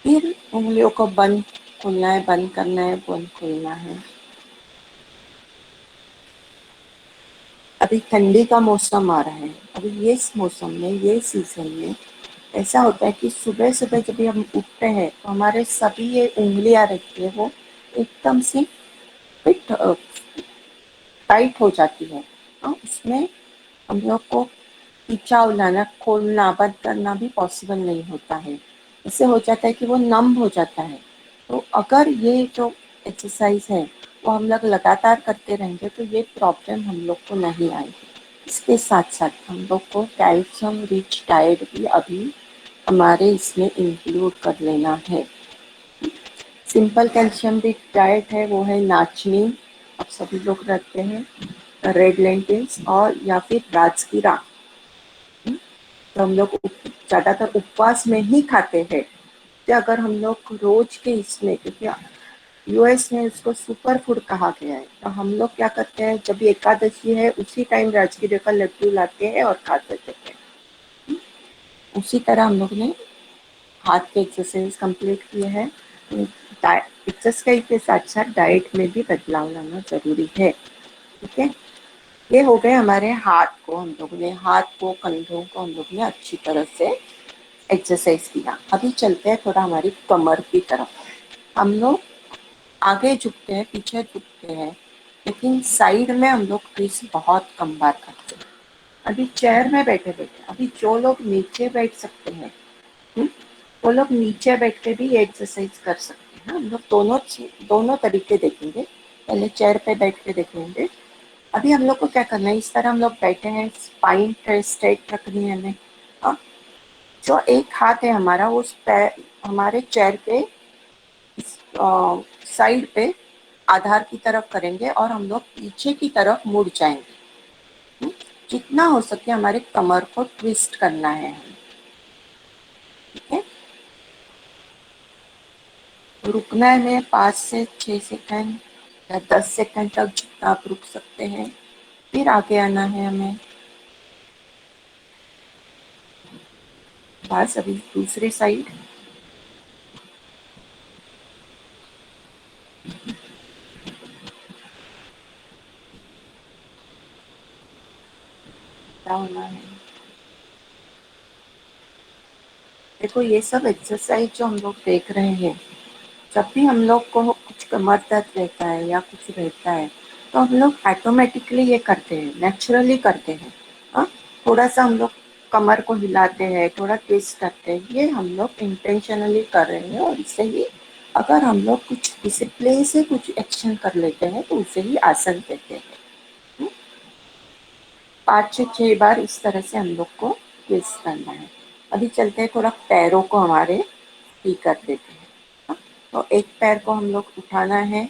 फिर उंगलियों को बंद खोलना है, बंद करना है, बंद खोलना है। अभी ठंडी का मौसम आ रहा है। अभी ये मौसम में, ये सीजन में ऐसा होता है कि सुबह सुबह जब भी हम उठते हैं तो हमारे सभी ये उंगलियां रहती है वो एकदम से फिट टाइट हो जाती है। उसमें हम लोग को खींचा उलाना, खोलना, बंद करना भी पॉसिबल नहीं होता है। इससे हो जाता है कि वो नम हो जाता है। तो अगर ये जो एक्सरसाइज है वो हम लोग लगातार करते रहेंगे तो ये प्रॉब्लम हम लोग को नहीं आएगी। इसके साथ साथ हम लोग को कैल्शियम रिच डाइट भी अभी हमारे इसमें इंक्लूड कर लेना है। सिंपल कैल्शियम रिच डाइट है वो है नाचनी, अब सभी लोग रखते हैं, रेड लेंटिल्स और या फिर राजगिरा। तो हम लोग ज़्यादातर उपवास में ही खाते हैं। तो अगर हम लोग रोज के इसमें, क्योंकि यूएस में इसको सुपर फूड कहा गया है, तो हम लोग क्या करते हैं, जब एकादशी है उसी टाइम राजगिरे का लड्डू लाते हैं और खा देते हैं। उसी तरह हम लोग ने हाथ के एक्सरसाइज कंप्लीट किए हैं। एक्सरसाइज के साथ साथ डाइट में भी बदलाव लाना जरूरी है। ठीक है, ये हो गए हमारे हाथ को, हम लोग ने हाथ को, कंधों को हम लोग ने अच्छी तरह से एक्सरसाइज किया। अभी चलते हैं थोड़ा हमारी कमर की तरफ। हम लोग आगे झुकते हैं, पीछे झुकते हैं, लेकिन साइड में हम लोग ट्विस्ट बहुत कम बार करते हैं। अभी चेयर में बैठे बैठे, अभी जो लोग नीचे बैठ सकते हैं वो लोग नीचे बैठ के भी ये एक्सरसाइज कर सकते हैं। हम लोग दोनों तरीके देखेंगे। पहले चेयर पे बैठ के देखेंगे। अभी हम लोग को क्या करना है, इस तरह हम लोग बैठे हैं, स्पाइन स्ट्रेट रखनी है हमें। जो एक हाथ है हमारा वो हमारे चेयर के साइड पे आधार की तरफ करेंगे और हम लोग पीछे की तरफ मुड़ जाएंगे। जितना हो सके हमारे कमर को ट्विस्ट करना है। ठीक है, रुकना है हमें 5 से 6 सेकंड या 10 सेकंड तक, जितना आप रुक सकते हैं। फिर आगे आना है हमें। बस अभी दूसरी साइड। होना है, देखो ये सब एक्सरसाइज जो हम लोग देख रहे हैं, जब भी हम लोग को कुछ कमर दर्द रहता है या कुछ रहता है तो हम लोग ऑटोमेटिकली ये करते हैं, नेचुरली करते हैं। हाँ, थोड़ा सा हम लोग कमर को हिलाते हैं, थोड़ा ट्विस्ट करते हैं, ये हम लोग इंटेंशनली कर रहे हैं। और इससे ही अगर हम लोग कुछ डिसिप्लिन से कुछ एक्शन कर लेते हैं तो उसे ही आसन कहते हैं। 5 से 6 बार इस तरह से हम लोग को ट्विस्ट करना है। अभी चलते हैं, थोड़ा पैरों को हमारे फ्री कर देते हैं। तो एक पैर को हम लोग उठाना है।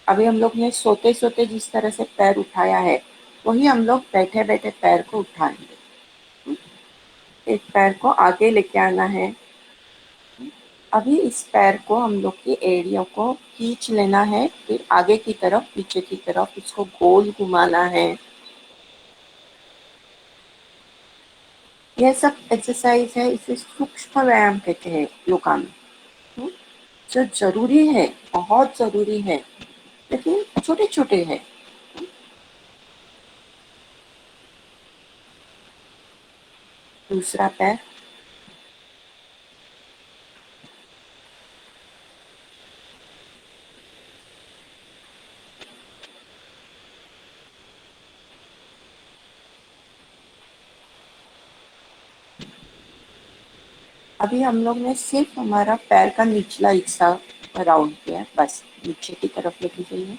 अभी हम लोग ने सोते सोते जिस तरह से पैर उठाया है वही हम लोग बैठे बैठे पैर को उठाएंगे। एक पैर को आगे लेके आना है, अभी इस पैर को हम लोग के एड़ियों को खींच लेना है, फिर आगे की तरफ पीछे की तरफ इसको गोल घुमाना है। यह सब एक्सरसाइज है, इसे सूक्ष्म व्यायाम कहते हैं योगा में। जो जरूरी है, बहुत जरूरी है, लेकिन छोटे छोटे हैं। दूसरा पैर, अभी हम लोग ने सिर्फ हमारा पैर का निचला हिस्सा राउंड किया, बस नीचे की तरफ लेके जाइए।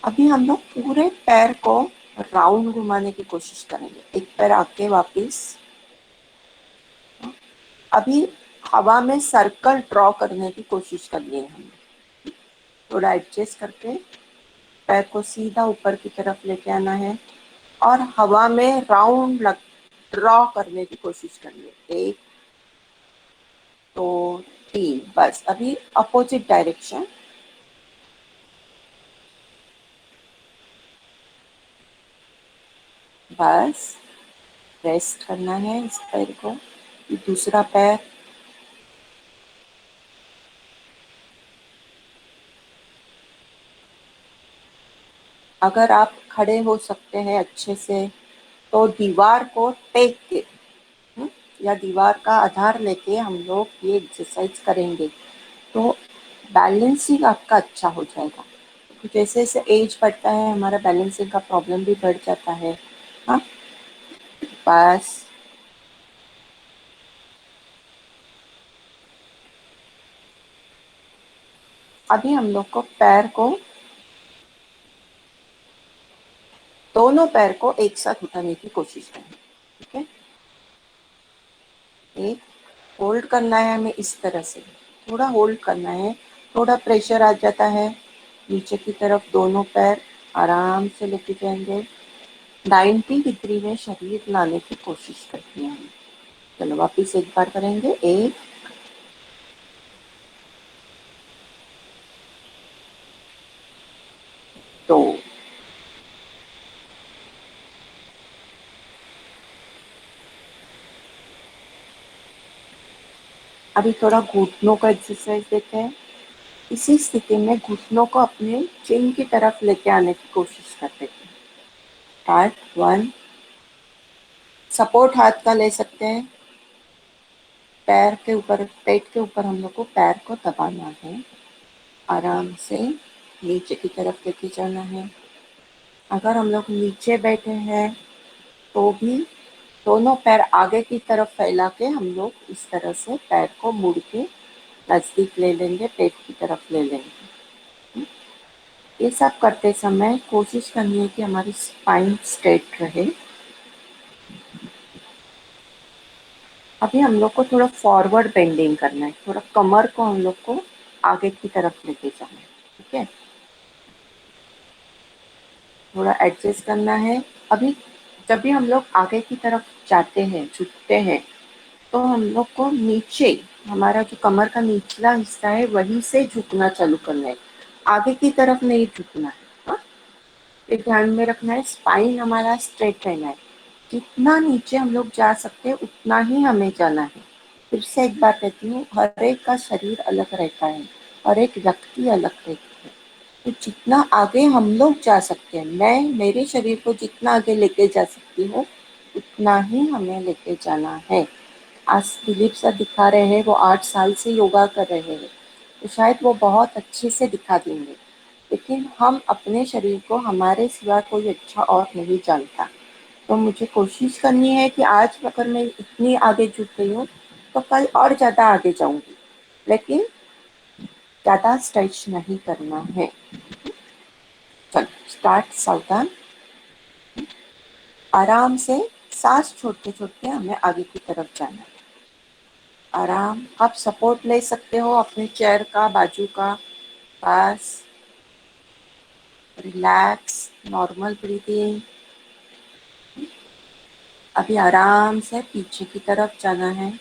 अभी हम लोग पूरे पैर को राउंड घुमाने की कोशिश करेंगे। एक पैर आगे वापिस। अभी हवा में सर्कल ड्रॉ करने की कोशिश करनी है हमें। थोड़ा एडजस्ट करके पैर को सीधा ऊपर की तरफ लेके आना है और हवा में राउंड ड्रॉ करने की कोशिश करनी है। 1 2 3, बस। अभी अपोजिट डायरेक्शन। बस रेस्ट करना है इस पैर को। दूसरा पैर, अगर आप खड़े हो सकते हैं अच्छे से तो दीवार को टेक के या दीवार का आधार लेके हम लोग ये एक्सरसाइज करेंगे तो बैलेंसिंग आपका अच्छा हो जाएगा। तो जैसे जैसे एज बढ़ता है हमारा बैलेंसिंग का प्रॉब्लम भी बढ़ जाता है। हाँ, बस। अभी हम लोग को पैर को, दोनों पैर को एक साथ उठाने की कोशिश करें। ठीक है, एक होल्ड करना है हमें इस तरह से, थोड़ा होल्ड करना है। थोड़ा प्रेशर आ जाता है नीचे की तरफ, दोनों पैर आराम से लेके जाएंगे। 90 डिग्री में शरीर लाने की कोशिश करते हैं। चलो वापिस एक बार करेंगे। 1 2, अभी थोड़ा घुटनों का एक्सरसाइज देते हैं। इसी स्थिति में घुटनों को अपने चिन की तरफ लेके आने की कोशिश करते हैं। स्टार्ट 1, सपोर्ट हाथ का ले सकते हैं। पैर के ऊपर, पेट के ऊपर हम लोग को पैर को दबाना है, आराम से नीचे की तरफ लेके जाना है। अगर हम लोग नीचे बैठे हैं तो भी दोनों पैर आगे की तरफ फैला के हम लोग इस तरह से पैर को मुड़ के नजदीक ले लेंगे, पेट की तरफ ले लेंगे। ये सब करते समय कोशिश करनी है कि हमारी स्पाइन स्ट्रेट रहे। अभी हम लोग को थोड़ा फॉरवर्ड बेंडिंग करना है, थोड़ा कमर को हम लोग को आगे की तरफ लेके जाना है। ठीक है, थोड़ा एडजस्ट करना है। अभी जब भी हम लोग आगे की तरफ जाते हैं, झुकते हैं, तो हम लोग को नीचे, हमारा जो कमर का निचला हिस्सा है वहीं से झुकना चालू करना है, आगे की तरफ नहीं झुकना है। हाँ? ये ध्यान में रखना है, स्पाइन हमारा स्ट्रेट रहना है। जितना नीचे हम लोग जा सकते हैं उतना ही हमें जाना है। फिर से एक बार कहती हूँ, हर एक का शरीर अलग रहता है, हर एक व्यक्ति अलग रहती है। तो जितना आगे हम लोग जा सकते हैं, मैं मेरे शरीर को जितना आगे लेके जा सकती हूँ उतना ही हमें लेके जाना है। आज दिलीप सर दिखा रहे हैं, वो 8 साल से योगा कर रहे हैं, तो शायद वो बहुत अच्छे से दिखा देंगे, लेकिन हम अपने शरीर को हमारे सिवा कोई अच्छा और नहीं जानता। तो मुझे कोशिश करनी है कि आज अगर मैं इतनी आगे झुक गई हूँ तो कल और ज़्यादा आगे जाऊंगी, लेकिन ज़्यादा स्ट्रेच नहीं करना है। चलो स्टार्ट। सावधान, आराम से सांस छोड़ते छोड़ते हमें आगे की तरफ जाना है। आराम, आप सपोर्ट ले सकते हो अपने चेयर का, बाजू का। बस रिलैक्स, नॉर्मल ब्रीदिंग। अभी आराम से पीछे की तरफ जाना है।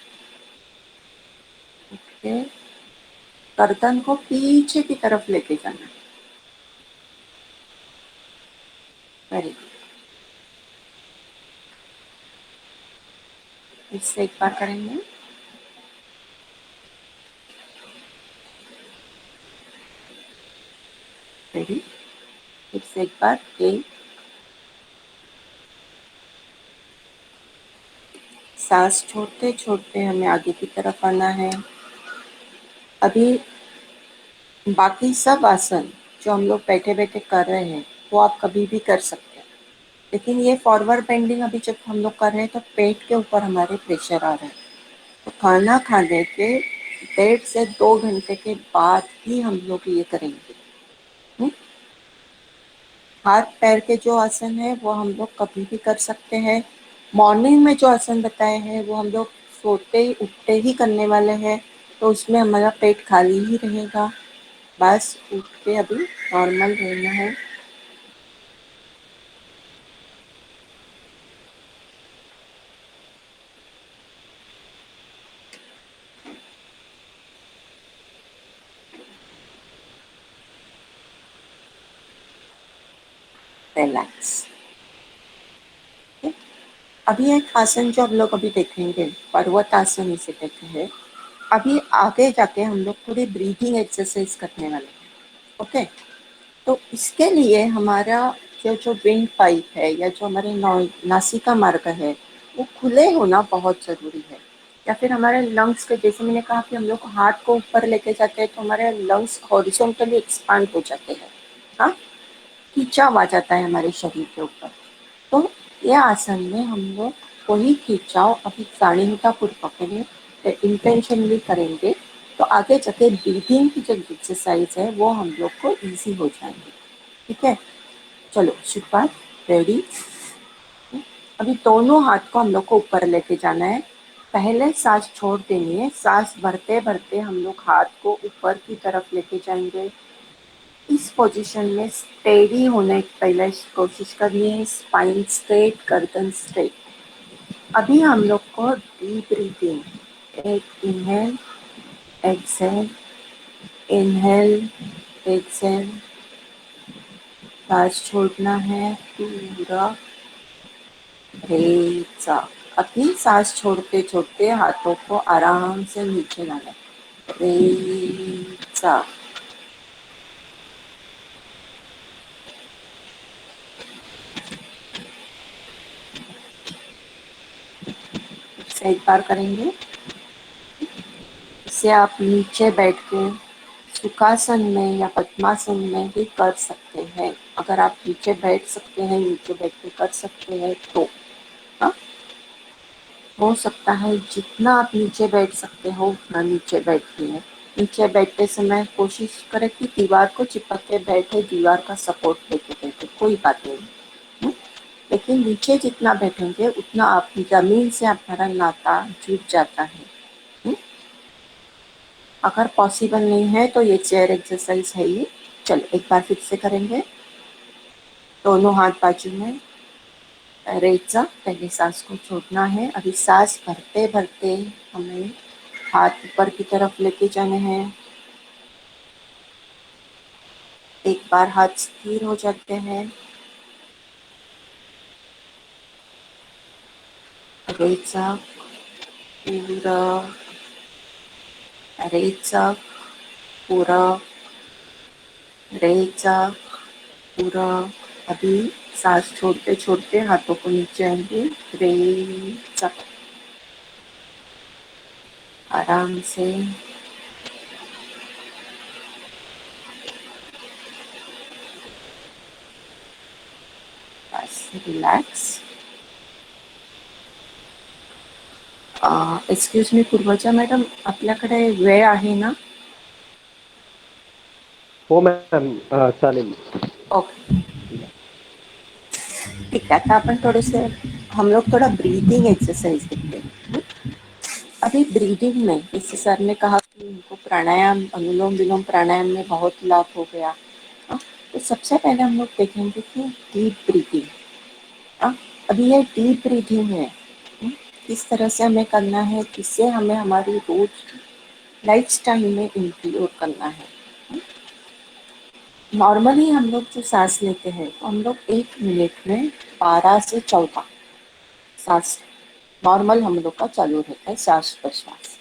के गर्दन को पीछे की तरफ लेके जाना। Very good. इससे एक बार करेंगे। रेडी। फिर से एक बार। एक, सांस छोड़ते छोड़ते हमें आगे की तरफ आना है। अभी बाकी सब आसन जो हम लोग बैठे बैठे कर रहे हैं वो आप कभी भी कर सकते हैं, लेकिन ये फॉरवर्ड बेंडिंग अभी जब हम लोग कर रहे हैं तो पेट के ऊपर हमारे प्रेशर आ रहा है। तो खाना खाने के 1.5 से 2 घंटे के बाद ही हम लोग ये करेंगे। हाथ पैर के जो आसन है वो हम लोग कभी भी कर सकते हैं। मॉर्निंग में जो आसन बताए हैं वो हम लोग सोते ही उठते ही करने वाले हैं, तो उसमें हमारा पेट खाली ही रहेगा। बस उठ के अभी नॉर्मल रहना है। रिलैक्स। अभी एक आसन जो हम लोग अभी देखेंगे, पर्वत आसन इसे कहते हैं। अभी आगे जाके हम लोग थोड़ी ब्रीथिंग एक्सरसाइज करने वाले हैं। ओके, तो इसके लिए हमारा जो विंड पाइप है या जो हमारे नासिका मार्ग है वो खुले होना बहुत ज़रूरी है। या फिर हमारे लंग्स के, जैसे मैंने कहा कि हम लोग हाथ को ऊपर लेके जाते हैं तो हमारे लंग्स हॉरिजॉन्टली एक्सपांड हो जाते हैं। हाँ, खिंचाव आ जाता है हमारे शरीर के ऊपर। तो ये आसन में हम लोग वही खिंचाव अभी पूर्वक करेंगे, इंटेंशनली करेंगे, तो आगे जाके ब्रीदिंग की जो एक्सरसाइज है वो हम लोग को इजी हो जाएंगे। ठीक है, चलो शुरुआत। रेडी। अभी दोनों हाथ को हम लोग को ऊपर लेके जाना है। पहले सांस छोड़ देनी है। सांस भरते भरते हम लोग हाथ को ऊपर की तरफ लेके जाएंगे। इस पोजीशन में स्टेडी होने की पहले कोशिश करनी है। स्पाइन स्ट्रेट, गर्दन स्ट्रेट। अभी हम लोग को डीप ब्रीथिंग, एक इनहेल, एक्सहेल, इनहेल, एक्सहेल, सांस छोड़ना है पूरा। रेचा। अभी सांस छोड़ते छोड़ते हाथों को आराम से नीचे लाना। रेचा। से एक बार करेंगे। इसे आप नीचे बैठ के सुखासन में या पद्मासन में भी कर सकते हैं। अगर आप नीचे बैठ सकते हैं, नीचे बैठ के कर सकते हैं तो हाँ, हो सकता है जितना आप नीचे बैठ सकते हो उतना नीचे बैठते हैं। नीचे बैठते समय कोशिश करें कि दीवार को चिपक के बैठे, दीवार का सपोर्ट लेके बैठे, कोई बात नहीं। हम्म? लेकिन नीचे जितना बैठेंगे उतना आप जमीन से हमारा नाता जुड़ जाता है। हम्म? अगर पॉसिबल नहीं है तो ये चेयर एक्सरसाइज है ये। चलो एक बार फिर से करेंगे। दोनों हाथ बाजू में। रेचा। पहले सांस को छोड़ना है। अभी सांस भरते भरते हमें हाथ ऊपर की तरफ लेके जाने हैं। एक बार हाथ स्थिर हो जाते हैं। रेचा पूरा, रेचा पूरा, रेचा पूरा। अभी सांस छोड़ते छोड़ते हाथों को नीचे आएंगे। रेचा। आराम से। बस रिलैक्स। एक्सक्यूज मी पूर्वजा मॅडम, आपल्याकडे वेळ आहे ना? हो मॅम, चालेल. ओके, ठीक है। आता अपन थोड़े से हम लोग थोड़ा ब्रीदिंग एक्सरसाइज देखते हैं। अभी ब्रीदिंग में जैसे सर ने कहा कि उनको प्राणायाम, अनुलोम विलोम प्राणायाम में बहुत लाभ हो गया। तो सबसे पहले हम लोग देखेंगे कि डीप ब्रीदिंग। अभी ये डीप ब्रीदिंग है, किस तरह से हमें करना है, किससे हमें हमारी रोज लाइफस्टाइल में इंक्लूड करना है। नॉर्मली हम लोग जो सांस लेते हैं तो हम लोग 1 मिनट में 12 से 14 सांस नॉर्मल हम लोग का चालू रहता है सांस प्रश्वास।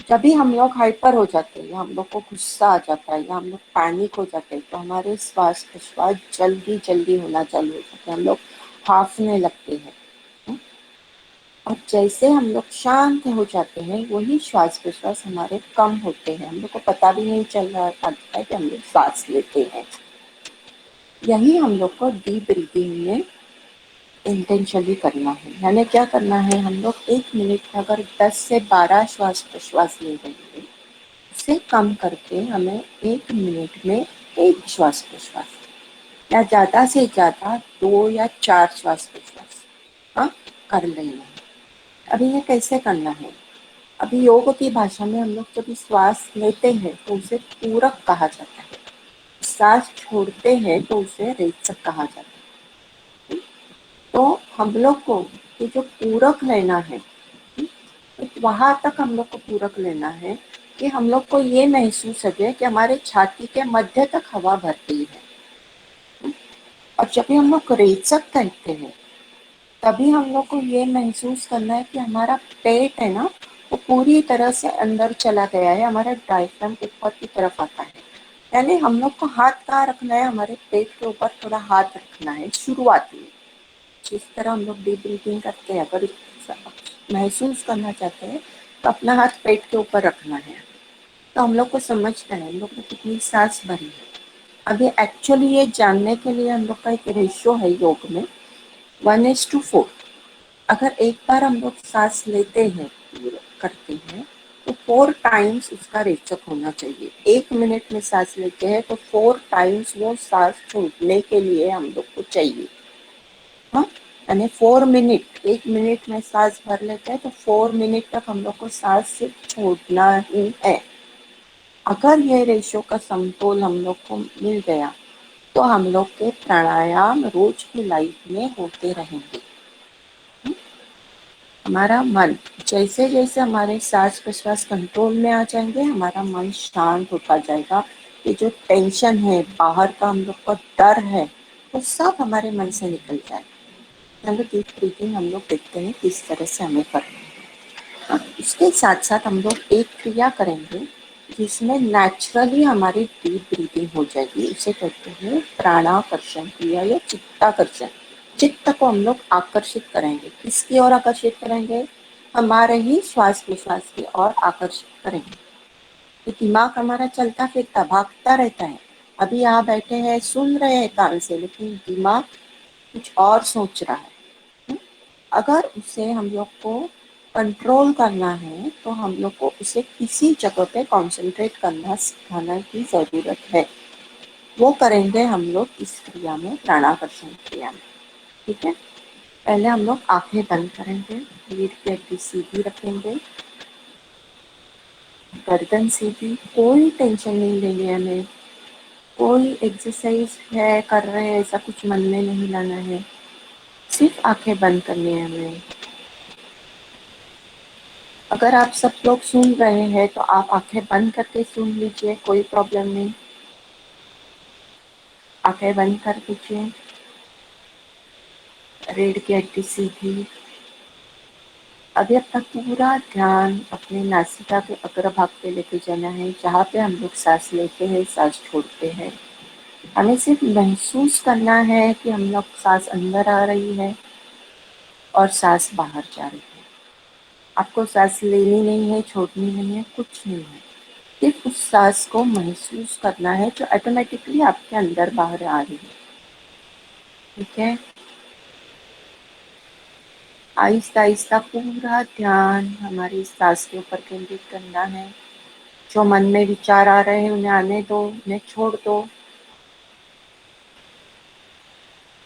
जब भी हम लोग हाइपर हो जाते हैं या हम लोग को गुस्सा आ जाता है या हम लोग पैनिक हो जाते हैं तो हमारे श्वास प्रश्वास जल्दी जल्दी होना चालू हो जाता है, हम लोग हाफने लगते हैं। और जैसे हम लोग शांत हो जाते हैं वही श्वास प्रश्वास हमारे कम होते हैं, हम लोग को पता भी नहीं चल रहा पाता है कि हम लोग सांस लेते हैं। यही हम लोग को डीप ब्रीथिंग में इंटेंशनली करना है। यानी क्या करना है, हम लोग 1 मिनट में अगर 10 से 12 श्वास प्रश्वास ले रहे हैं उसे कम करके हमें 1 मिनट में एक श्वास प्रश्वास या ज़्यादा से ज़्यादा 2 या 4 श्वास प्रश्वास हाँ कर लेना है। अभी ये कैसे करना है, अभी योग की भाषा में हम लोग जब श्वास लेते हैं तो उसे पूरक कहा जाता है, सांस छोड़ते हैं तो उसे रेचक कहा जाता है। तो हम लोग को ये जो पूरक लेना है तो वहां तक हम लोग को पूरक लेना है कि हम लोग को ये महसूस है कि हमारे छाती के मध्य तक हवा भर गई है। और जब भी हम लोग रेचक कहते हैं तभी हम लोग को ये महसूस करना है कि हमारा पेट है ना वो पूरी तरह से अंदर चला गया है, हमारा डायफ्राम ऊपर की तरफ आता है। यानी हम लोग को हाथ कहाँ रखना है, हमारे पेट के ऊपर थोड़ा हाथ रखना है शुरुआत में। जिस तरह हम लोग डीप ब्रीथिंग करते हैं, अगर महसूस करना चाहते हैं तो अपना हाथ पेट के ऊपर रखना है। तो हम लोग को समझना है हम लोग को कितनी सांस भरी है। अभी एक्चुअली ये जानने के लिए हम लोग का एक रेशियो है योग में 1:4। अगर एक बार हम लोग सांस लेते हैं करते हैं तो 4 टाइम्स उसका रेचक होना चाहिए। 1 मिनट में सांस लेते हैं तो 4 टाइम्स वो सांस छोड़ने के लिए हम लोग को चाहिए। हाँ, यानी 4 मिनट, 1 मिनट में सांस भर लेते हैं तो 4 मिनट तक हम लोग को सांस सिर्फ छोड़ना ही है। अगर ये रेशियो का समतोल हम लोग को मिल गया तो हम लोग के प्राणायाम रोज की लाइफ में होते रहेंगे। हमारा मन जैसे जैसे हमारे सांस प्रश्वास कंट्रोल में आ जाएंगे हमारा मन शांत होता जाएगा। ये जो टेंशन है, बाहर का हम लोग का डर है, वो सब हमारे मन से निकल जाएगा। चलो डीप ब्रीथिंग हम लोग देखते हैं किस तरह से हमें करना है। इसके साथ साथ हम लोग एक क्रिया करेंगे जिसमें नेचुरली हमारी डीप ब्रीथिंग हो जाएगी। इसे कहते हैं प्राणाकर्षण क्रिया या चित्ताकर्षण। चित्त को हम लोग आकर्षित करेंगे, किसकी ओर आकर्षित करेंगे, हमारे ही श्वास प्रश्वास की ओर आकर्षित करेंगे। तो दिमाग हमारा चलता फिरता भागता रहता है, अभी यहाँ बैठे हैं सुन रहे हैं कान से लेकिन दिमाग कुछ और सोच रहा है। अगर उसे हम लोग को कंट्रोल करना है तो हम लोग को उसे किसी जगह पे कंसंट्रेट करना सिखाना की ज़रूरत है। वो करेंगे हम लोग इस क्रिया में, प्राणाकर्षण क्रिया में। ठीक है, पहले हम लोग आंखें बंद करेंगे, रीढ़ की हड्डी सीधी रखेंगे, गर्दन सीधी, कोई टेंशन नहीं लेनी है हमें, कोई एक्सरसाइज है कर रहे हैं ऐसा कुछ मन में नहीं लाना है, सिर्फ आंखें बंद करनी है हमें। अगर आप सब लोग सुन रहे हैं तो आप आंखें बंद करके सुन लीजिए, कोई प्रॉब्लम नहीं। आंखें बंद कर दीजिए, रीढ़ की हड्डी सीधी। अभी अपना पूरा ध्यान अपने नासिका के अग्रभाग पे लेके जाना है, जहाँ पे हम लोग सांस लेते हैं सांस छोड़ते हैं। हमें सिर्फ महसूस करना है कि हम लोग सांस अंदर आ रही है और सांस बाहर जा रही है। आपको सांस लेनी नहीं है, छोड़नी नहीं है, कुछ नहीं है, सिर्फ उस सांस को महसूस करना है जो ऑटोमेटिकली आपके अंदर बाहर आ रही है। ठीक है, आहिस्ता आहिस्ता पूरा ध्यान हमारी सांस के ऊपर केंद्रित करना है। जो मन में विचार आ रहे हैं उन्हें आने दो, उन्हें छोड़ दो।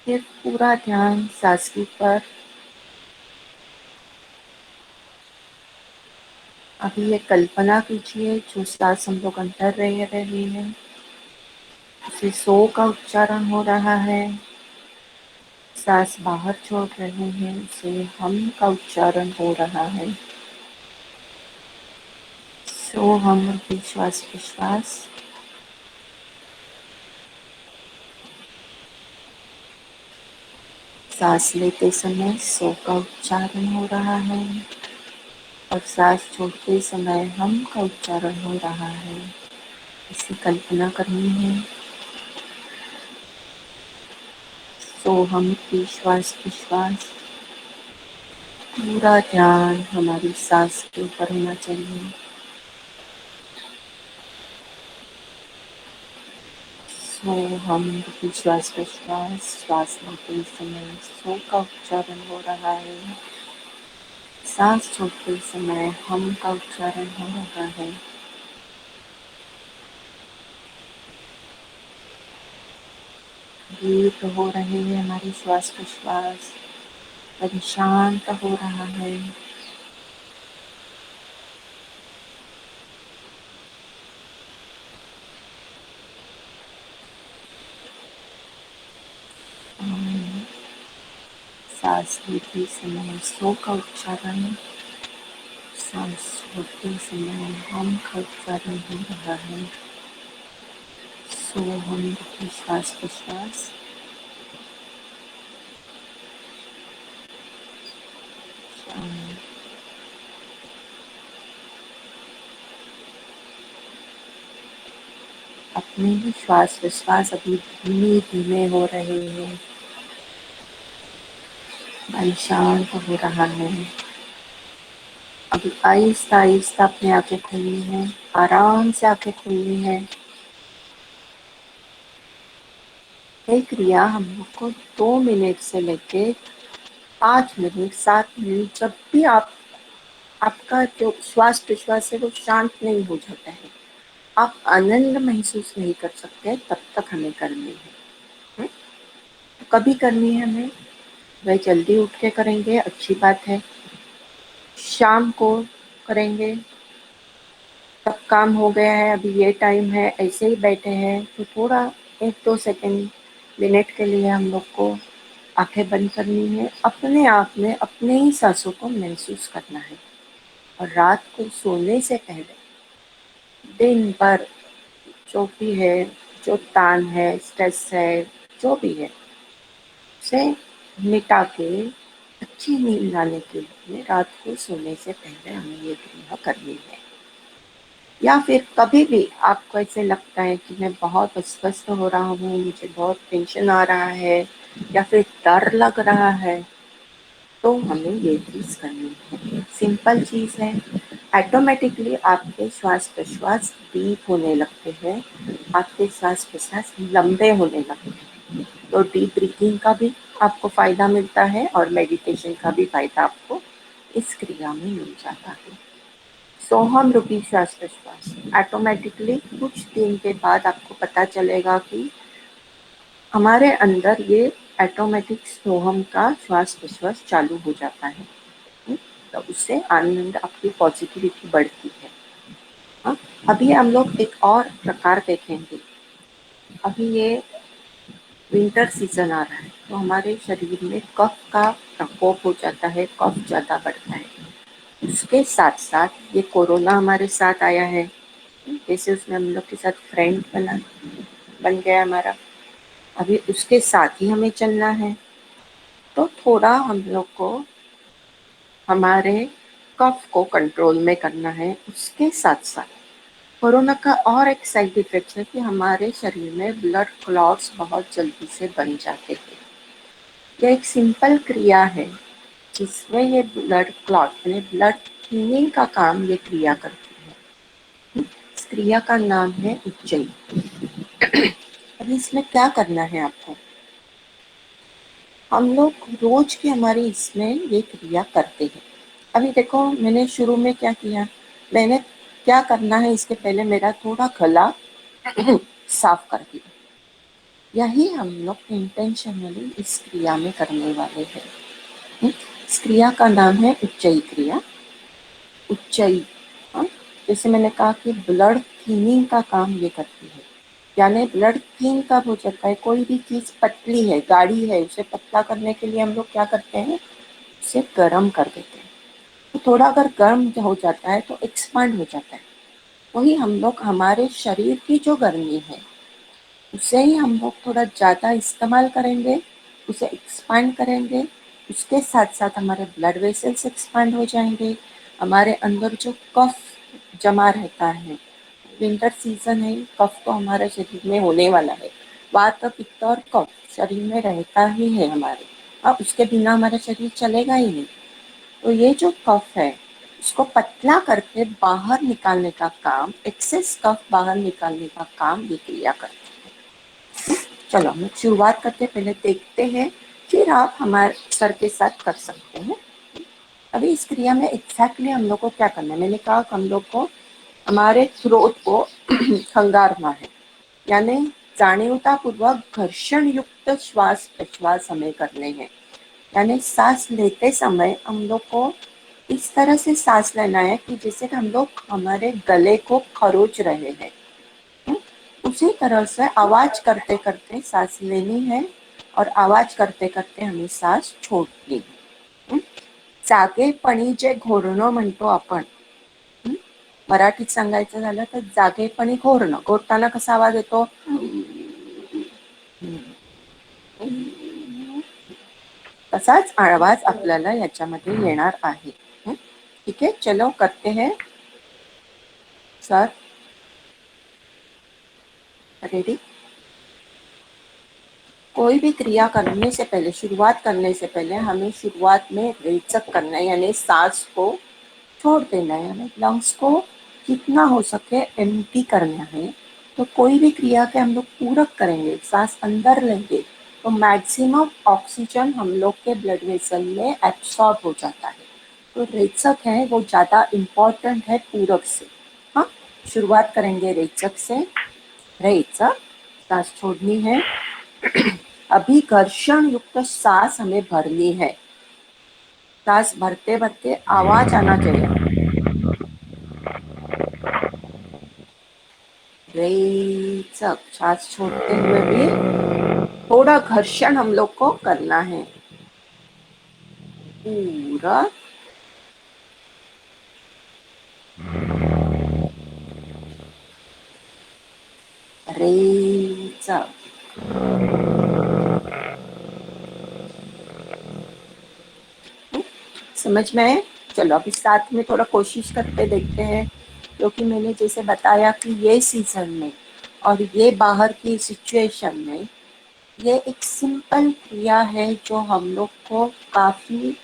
फिर पूरा ध्यान सांस के ऊपर। अभी ये कल्पना कीजिए जो सांस हम लोग अंदर रह रहे हैं उसे सो का उच्चारण हो रहा है, सांस बाहर छोड़ रहे हैं उसे हम का उच्चारण हो रहा है। सो हम विश्वास विश्वास सांस लेते समय सो का उच्चारण हो रहा है और सांस छोड़ते समय हम का उच्चारण हो रहा है। इसी कल्पना करनी है। सो हम विश्वास विश्वास पूरा ध्यान हमारी सांस के ऊपर होना चाहिए। सो हम विश्वास विश्वास श्वास लेते समय सो का उच्चारण हो रहा है। सांस छोड़ते समय हम का उच्चारण हो रहा है। दीर्घ हो रहे हैं हमारे श्वास प्रश्वास, कभी शांत हो रहा है। सांस लेते समय सो का उच्चारण, सांस छोड़ते समय हम का उच्चारण हो रहा है। सो हम श्वास प्रश्वास अपने ही श्वास प्रश्वास अभी धीमे धीमे हो रहे हैं। मन शांत हो रहा है। अभी आहिस्ता आहिस्ता अपनी आंखें खुली हैं, आराम से आंखें खुली हैं। ये क्रिया हम लोग को 2 मिनट से लेके 5 मिनट 7 मिनट, जब भी आपका जो श्वास प्रश्वास है वो शांत नहीं हो जाता है, आप आनंद महसूस नहीं कर सकते, तब तक हमें करनी है। तो कभी करनी है हमें, वह जल्दी उठ के करेंगे अच्छी बात है, शाम को करेंगे तब काम हो गया है, अभी ये टाइम है, ऐसे ही बैठे हैं तो थोड़ा 1-2 सेकंड मिनट के लिए हम लोग को आंखें बंद करनी है। अपने आप में अपने ही सांसों को महसूस करना है। और रात को सोने से पहले दिन भर जो भी है, जो तान है, स्ट्रेस है, जो भी है, उसे मिटा के अच्छी नींद लाने के लिए रात को सोने से पहले हमें ये क्रिया करनी है। या फिर कभी भी आपको ऐसे लगता है कि मैं बहुत अस्वस्थ हो रहा हूँ, मुझे बहुत टेंशन आ रहा है या फिर डर लग रहा है, तो हमें ये चीज़ करनी है। सिंपल चीज़ है, ऑटोमेटिकली आपके श्वास प्रश्वास डीप होने लगते हैं, आपके श्वास प्रश्वास लंबे होने लगते हैं। तो डीप ब्रीथिंग का भी आपको फ़ायदा मिलता है और मेडिटेशन का भी फ़ायदा आपको इस क्रिया में मिल जाता है। सोहम रूपी श्वास प्रश्वास ऑटोमेटिकली कुछ दिन के बाद आपको पता चलेगा कि हमारे अंदर ये ऑटोमेटिक सोहम का श्वास प्रश्वास चालू हो जाता है। तो उससे आनंद, आपकी पॉजिटिविटी बढ़ती है। हाँ, अभी हम लोग एक और प्रकार देखेंगे। अभी ये विंटर सीजन आ रहा है तो हमारे शरीर में कफ का प्रकोप हो जाता है, कफ ज़्यादा बढ़ता है। उसके साथ साथ ये कोरोना हमारे साथ आया है, जैसे उसने हम लोग के साथ फ्रेंड बन गया हमारा, अभी उसके साथ ही हमें चलना है। तो थोड़ा हम लोग को हमारे कफ को कंट्रोल में करना है। उसके साथ साथ कोरोना का और एक साइड इफेक्ट है कि हमारे शरीर में ब्लड क्लॉट्स बहुत जल्दी से बन जाते हैं। यह एक सिंपल क्रिया है जिसमें ये ब्लड क्लॉट यानी ब्लड थिनिंग का काम ये क्रिया करती है। इस क्रिया का नाम है उज्जयी। अब इसमें क्या करना है आपको, हम लोग रोज की हमारी इसमें ये क्रिया करते हैं। अभी देखो मैंने शुरू में क्या किया, मैंने क्या करना है इसके पहले मेरा थोड़ा गला साफ कर दिया। यही हम लोग इंटेंशनली इस क्रिया में करने वाले हैं। इस क्रिया का नाम है उच्चई क्रिया। उच्चई, हाँ, जैसे मैंने कहा कि ब्लड थिनिंग का काम ये करती है। यानी ब्लड थिन कब हो जाता है, कोई भी चीज़ पतली है, गाढ़ी है, उसे पतला करने के लिए हम लोग क्या करते हैं, उसे गर्म कर देते हैं। तो थोड़ा अगर गर्म हो जाता है तो एक्सपांड हो जाता है। वही हम लोग हमारे शरीर की जो गर्मी है उसे ही हम लोग थोड़ा ज़्यादा इस्तेमाल करेंगे, उसे एक्सपांड करेंगे। उसके साथ साथ हमारे ब्लड वेसल्स एक्सपांड हो जाएंगे। हमारे अंदर जो कफ जमा रहता है, विंटर सीजन है, कफ तो हमारे शरीर में होने वाला है। वात पित्त और कफ शरीर में रहता ही है हमारे, अब उसके बिना हमारा शरीर चलेगा ही नहीं। तो ये जो कफ है उसको पतला करके बाहर निकालने का काम, एक्सेस कफ बाहर निकालने का काम ये क्रिया करते हैं। चलो हम शुरुआत करते, पहले देखते हैं, फिर आप हमारे सर के साथ कर सकते हैं। अभी इस क्रिया में एग्जैक्टली हम लोग को क्या करना है, मैंने कहा हम लोग को हमारे थ्रोट को खंगारना है, यानी जाणीवतापूर्वक घर्षण युक्त श्वास प्रश्वास हमें करने हैं। यानी सांस लेते समय हम लोग को इस तरह से सांस लेना है कि जैसे कि हम लोग हमारे गले को खरोच रहे हैं। उसी तरह से आवाज करते करते सांस लेनी है और आवाज करते करते हमें सांस छोड़नी है। जागेपणी जे घोरणं म्हणतो आपण, मराठीत सांगायचं झालं तर जागेपणी घोरणं, घोरताना कसा आवाज येतो, तसाच आवाज आपल्याला याच्यामध्ये येणार आहे। ठीक है, चलो करते हैं सर, रेडी। कोई भी क्रिया करने से पहले, शुरुआत करने से पहले हमें शुरुआत में रेचक करना है, यानी सांस को छोड़ देना है, यानी लंग्स को जितना हो सके एम्प्टी करना है। तो कोई भी क्रिया के हम लोग पूरक करेंगे, सांस अंदर लेंगे तो मैक्सिमम ऑक्सीजन हम लोग के ब्लड वेसल में एब्सॉर्ब हो जाता है। तो रेचक है वो ज़्यादा इम्पॉर्टेंट है पूरक से। हाँ, शुरुआत करेंगे रेचक से। रेचक, सांस छोड़नी है। अभी घर्षण युक्त सांस हमें भरनी है। सांस भरते भरते आवाज आना चाहिए, रेचक। सांस छोड़ते हुए भी थोड़ा घर्षण हम लोग को करना है, पूरा। रेचक, समझ में है? चलो अभी साथ में थोड़ा कोशिश करके देखते हैं, क्योंकि मैंने जैसे बताया कि ये सीजन में और ये बाहर की सिचुएशन में ये एक सिंपल क्रिया है जो हम लोग को काफ़ी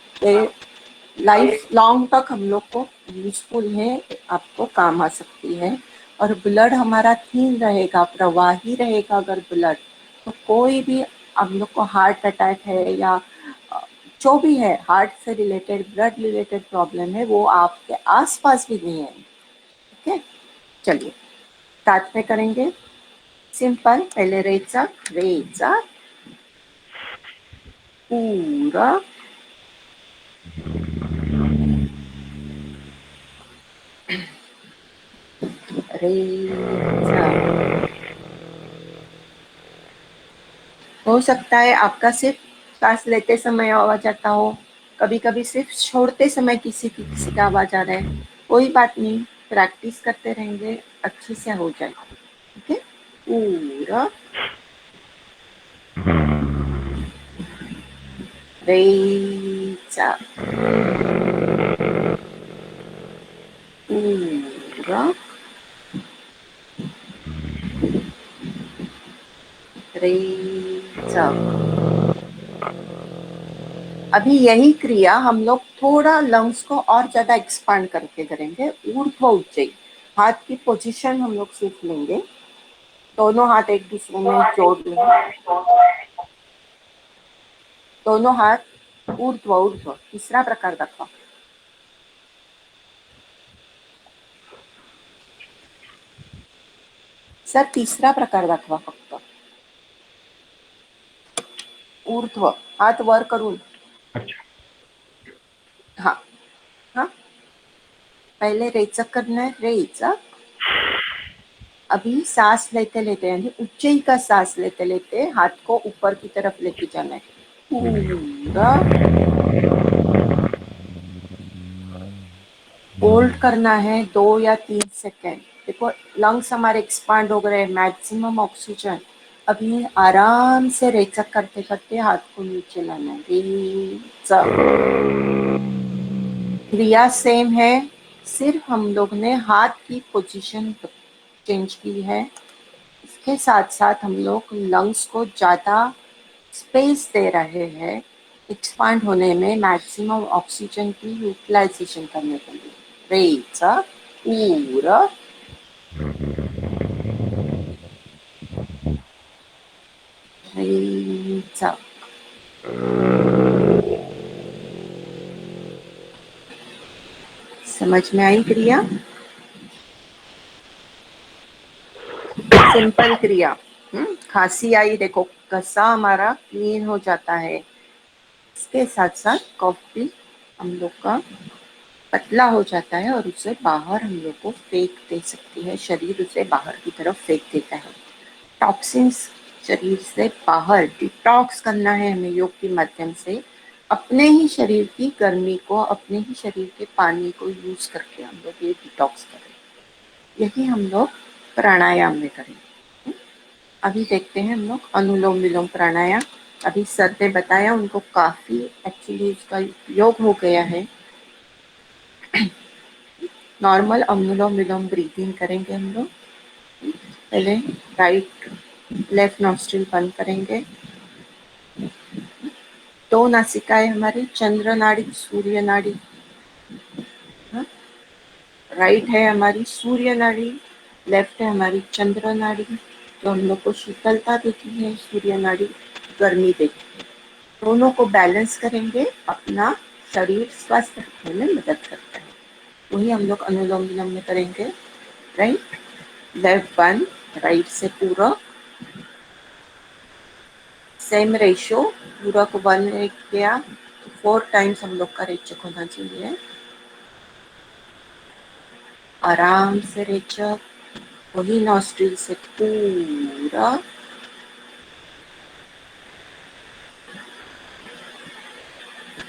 लाइफ लॉन्ग तक हम लोग को यूजफुल है, आपको काम आ सकती है। और ब्लड हमारा थीन रहेगा, प्रवाही रहेगा अगर ब्लड, तो कोई भी हम लोग को हार्ट अटैक है या जो भी है हार्ट से रिलेटेड, ब्लड रिलेटेड प्रॉब्लम है, वो आपके आसपास भी नहीं है। ठीक है, चलिए साथ में करेंगे। सिंपल, पहले रेचक, रेचक पूरा, रेचक। हो सकता है आपका सिर्फ सांस लेते समय आवाज आता हो, कभी कभी सिर्फ छोड़ते समय किसी का आवाज आ रहा है, कोई बात नहीं, प्रैक्टिस करते रहेंगे, अच्छे से हो जाएगा। ठीक है, पूरा रेचक, पूरा रेचक। अभी यही क्रिया हम लोग थोड़ा लंग्स को और ज्यादा एक्सपांड करके करेंगे। ऊर्ध्व उज्जयी, हाथ की पोजीशन हम लोग सीख लेंगे, दोनों हाथ एक दूसरे में जोड़ लेंगे, दोनों हाथ ऊर्ध्व ऊर्ध्व। तीसरा प्रकार दाखवा सर, तीसरा प्रकार दाखवा फक्त, ऊर्ध्व, हात वर करून। हाँ हाँ, पहले रेचक करना है, रेचक। अभी सांस लेते लेते, यानी उज्जयी का सांस लेते लेते हाथ को ऊपर की तरफ लेके जाना है, पूरा होल्ड करना है 2 या 3 सेकेंड। देखो लंग्स हमारे एक्सपांड हो गए, मैक्सिमम ऑक्सीजन। अभी आराम से रेचक करते करते हाथ को नीचे लाना है, रेचक। क्रिया सेम है, सिर्फ हम लोग ने हाथ की पोजीशन चेंज की है। इसके साथ साथ हम लोग लंग्स को ज़्यादा स्पेस दे रहे हैं एक्सपांड होने में, मैक्सिमम ऑक्सीजन की यूटिलाइजेशन करने के लिए। रेचक पूरा रेचक। समझ में आई क्रिया? सिंपल क्रिया। खांसी आई, देखो गसा हमारा क्लीन हो जाता है। इसके साथ साथ कफ भी हम लोग का पतला हो जाता है और उसे बाहर हम लोग को फेंक दे सकती है, शरीर उसे बाहर की तरफ फेंक देता है। टॉक्सिन्स शरीर से बाहर डिटॉक्स करना है हमें योग के माध्यम से। अपने ही शरीर की गर्मी को, अपने ही शरीर के पानी को यूज करके हम लोग ये डिटॉक्स करें। यही हम लोग प्राणायाम में करें। अभी देखते हैं हम लोग अनुलोम विलोम प्राणायाम। अभी सर ने बताया, उनको काफी एक्चुअली इसका उपयोग हो गया है। नॉर्मल अनुलोम विलोम ब्रीथिंग करेंगे हम लोग। पहले राइट लेफ्ट नॉस्ट्रिल बंद करेंगे। दो नासिकाएं हमारी चंद्र नाड़ी, सूर्य नाड़ी। राइट है हमारी सूर्य नाड़ी, लेफ्ट है हमारी चंद्र नाड़ी, जो हम लोग को शीतलता देती है, सूर्य नाड़ी गर्मी देती है। दोनों को बैलेंस करेंगे, अपना शरीर स्वस्थ रखने में मदद करता है। वही हम लोग अनुलोम विलोम में करेंगे। राइट लेफ्ट बंद, राइट से पूरा सेम रेशियो, पूरा को बंद किया तो 4 टाइम्स हम लोग का रेचक होना चाहिए। आराम से रेचक, वही नॉस्ट्रिल से पूरा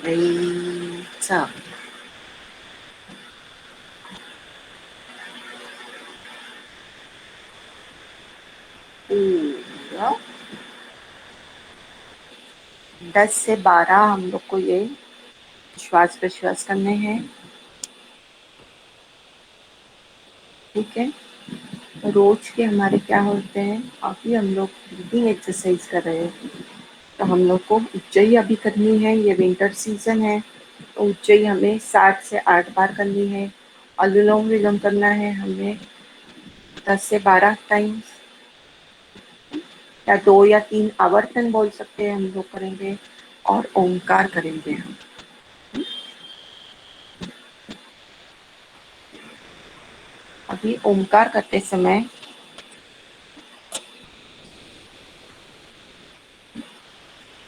रेचक। पूरा 10 से 12 हम लोग को ये श्वास प्रश्वास करने हैं। ठीक है, रोज के हमारे क्या होते हैं, अभी हम लोग ब्रीदिंग एक्सरसाइज कर रहे हैं, तो हम लोग को उज्जयी अभी करनी है। ये विंटर सीजन है, तो उज्जयी हमें 7 से 8 बार करनी है। अनुलोम विलोम करना है हमें 10 से 12 टाइम्स, या 2 या 3 आवर्तन बोल सकते हैं हम लोग करेंगे। और ओंकार करेंगे हम। अभी ओंकार करते समय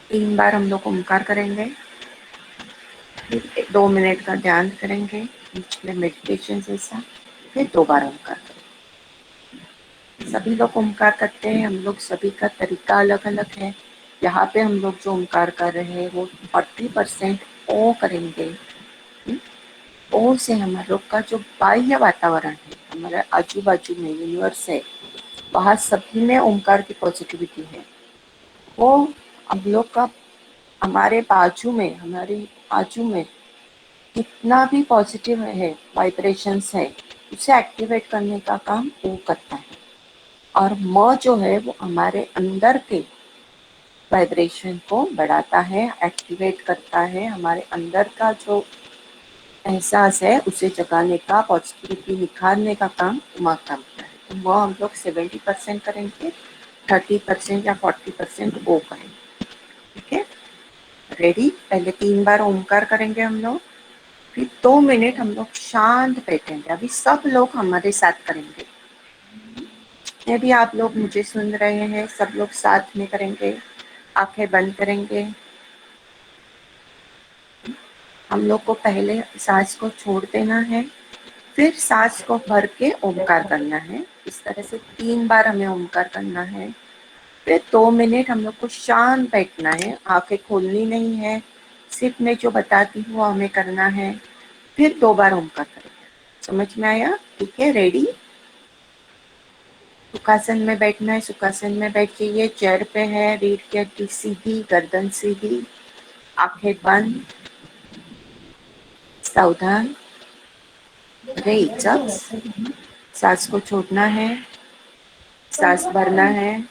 3 बार हम लोग ओंकार करेंगे, फिर 2 मिनट का ध्यान करेंगे, बीच में मेडिटेशन जैसा, फिर 2 बार ओंकार करेंगे। सभी लोग ओंकार करते हैं, हम लोग सभी का तरीका अलग अलग है। यहाँ पे हम लोग जो ओंकार कर रहे हैं वो 40% ओ करेंगे। ओ से हम लोग का जो बाह्य वातावरण है, हमारे आजू बाजू में यूनिवर्स है, वहाँ सभी में ओंकार की पॉजिटिविटी है। वो हम लोग का हमारे बाजू में, हमारे आजू में कितना भी पॉजिटिव है, वाइब्रेशंस है, उसे एक्टिवेट करने का काम वो करता है। और म जो है वो हमारे अंदर के वाइब्रेशन को बढ़ाता है, एक्टिवेट करता है। हमारे अंदर का जो एहसास है उसे जगाने का, पॉजिटिविटी निखारने का काम दिमाग करता है। तो वो हम लोग 70% करेंगे, 30% या 40% वो करेंगे। ठीक है, रेडी? पहले 3 बार ओंकार करेंगे हम लोग, फिर 2 मिनट हम लोग शांत बैठेंगे। अभी सब लोग हमारे साथ करेंगे। यदि आप लोग मुझे सुन रहे हैं, सब लोग साथ में करेंगे। आंखें बंद करेंगे। हम लोग को पहले सांस को छोड़ देना है, फिर सांस को भर के ओंकार करना है। इस तरह से 3 बार हमें ओंकार करना है। फिर 2 मिनट हम लोग को शांत बैठना है, आंखें खोलनी नहीं है, सिर्फ मैं जो बताती हूँ वो हमें करना है। फिर 2 बार ओंकार करेंगे। समझ में आया? ठीक है, रेडी? सुखासन में बैठना है, सुखासन में बैठ जाइए, चेयर पे है, रीढ़ की हड्डी सीधी, गर्दन सीधी, आंखें बंद, सावधान रहिए। सांस को छोड़ना है, सांस भरना है।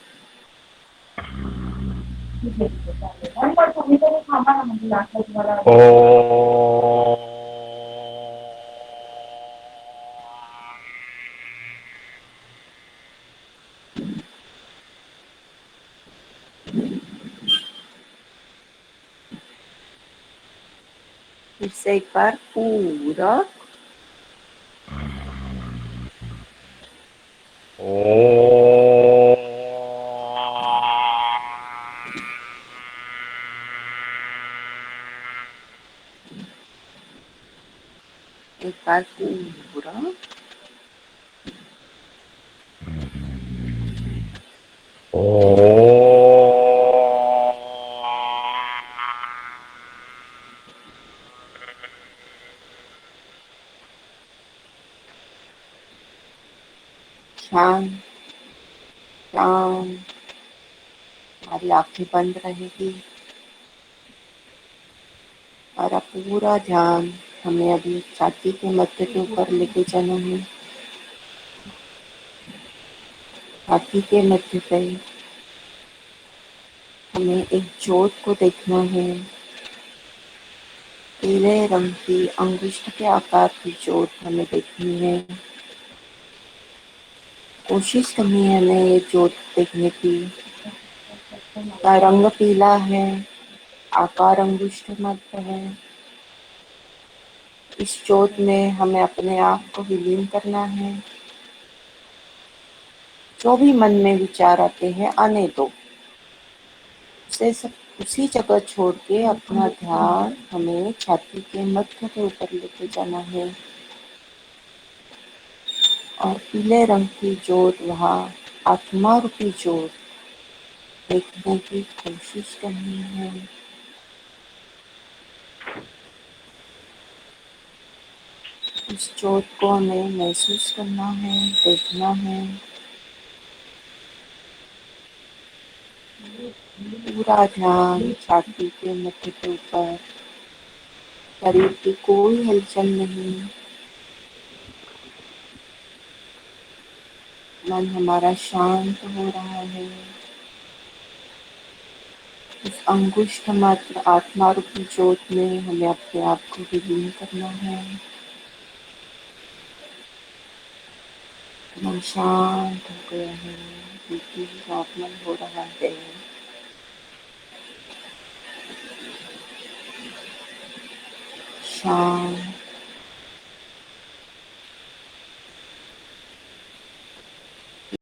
फिर से एक बार पूरा एक बार पूरा शांत शांत। हमारी आंखें बंद रहेगी और अब पूरा ध्यान हमें अभी छाती के मध्य के ऊपर लेके जाना है। छाती के मध्य पे हमें एक ज्योत को देखना है, पीले रंग की अंगुष्ठ के आकार की ज्योत हमें देखनी है। कोशिश करनी है हमें ये ज्योत देखने की। का रंग पीला है, आकार अंगुष्ठ मध्य है। इस ज्योत में हमें अपने आप को विलीन करना है। जो भी मन में विचार आते हैं आने दो, उसे सब उसी जगह छोड़ के अपना ध्यान हमें छाती के मध्य के ऊपर लेके जाना है और पीले रंग की ज्योत, वहाँ आत्मा रूपी ज्योत देखने की कोशिश करनी है। इस ज्योत को हमें महसूस करना है, देखना है। पूरा ध्यान छाती के मध्य के ऊपर, शरीर की कोई हलचल नहीं। मन हमारा शांत हो रहा है। इस अंगुष्ठ मात्र आत्मा रूपी ज्योत में हमें अपने आप को विलीन करना है। मन शांत हो गया है, बिल्कुल नॉर्मल हो रहा है। शांत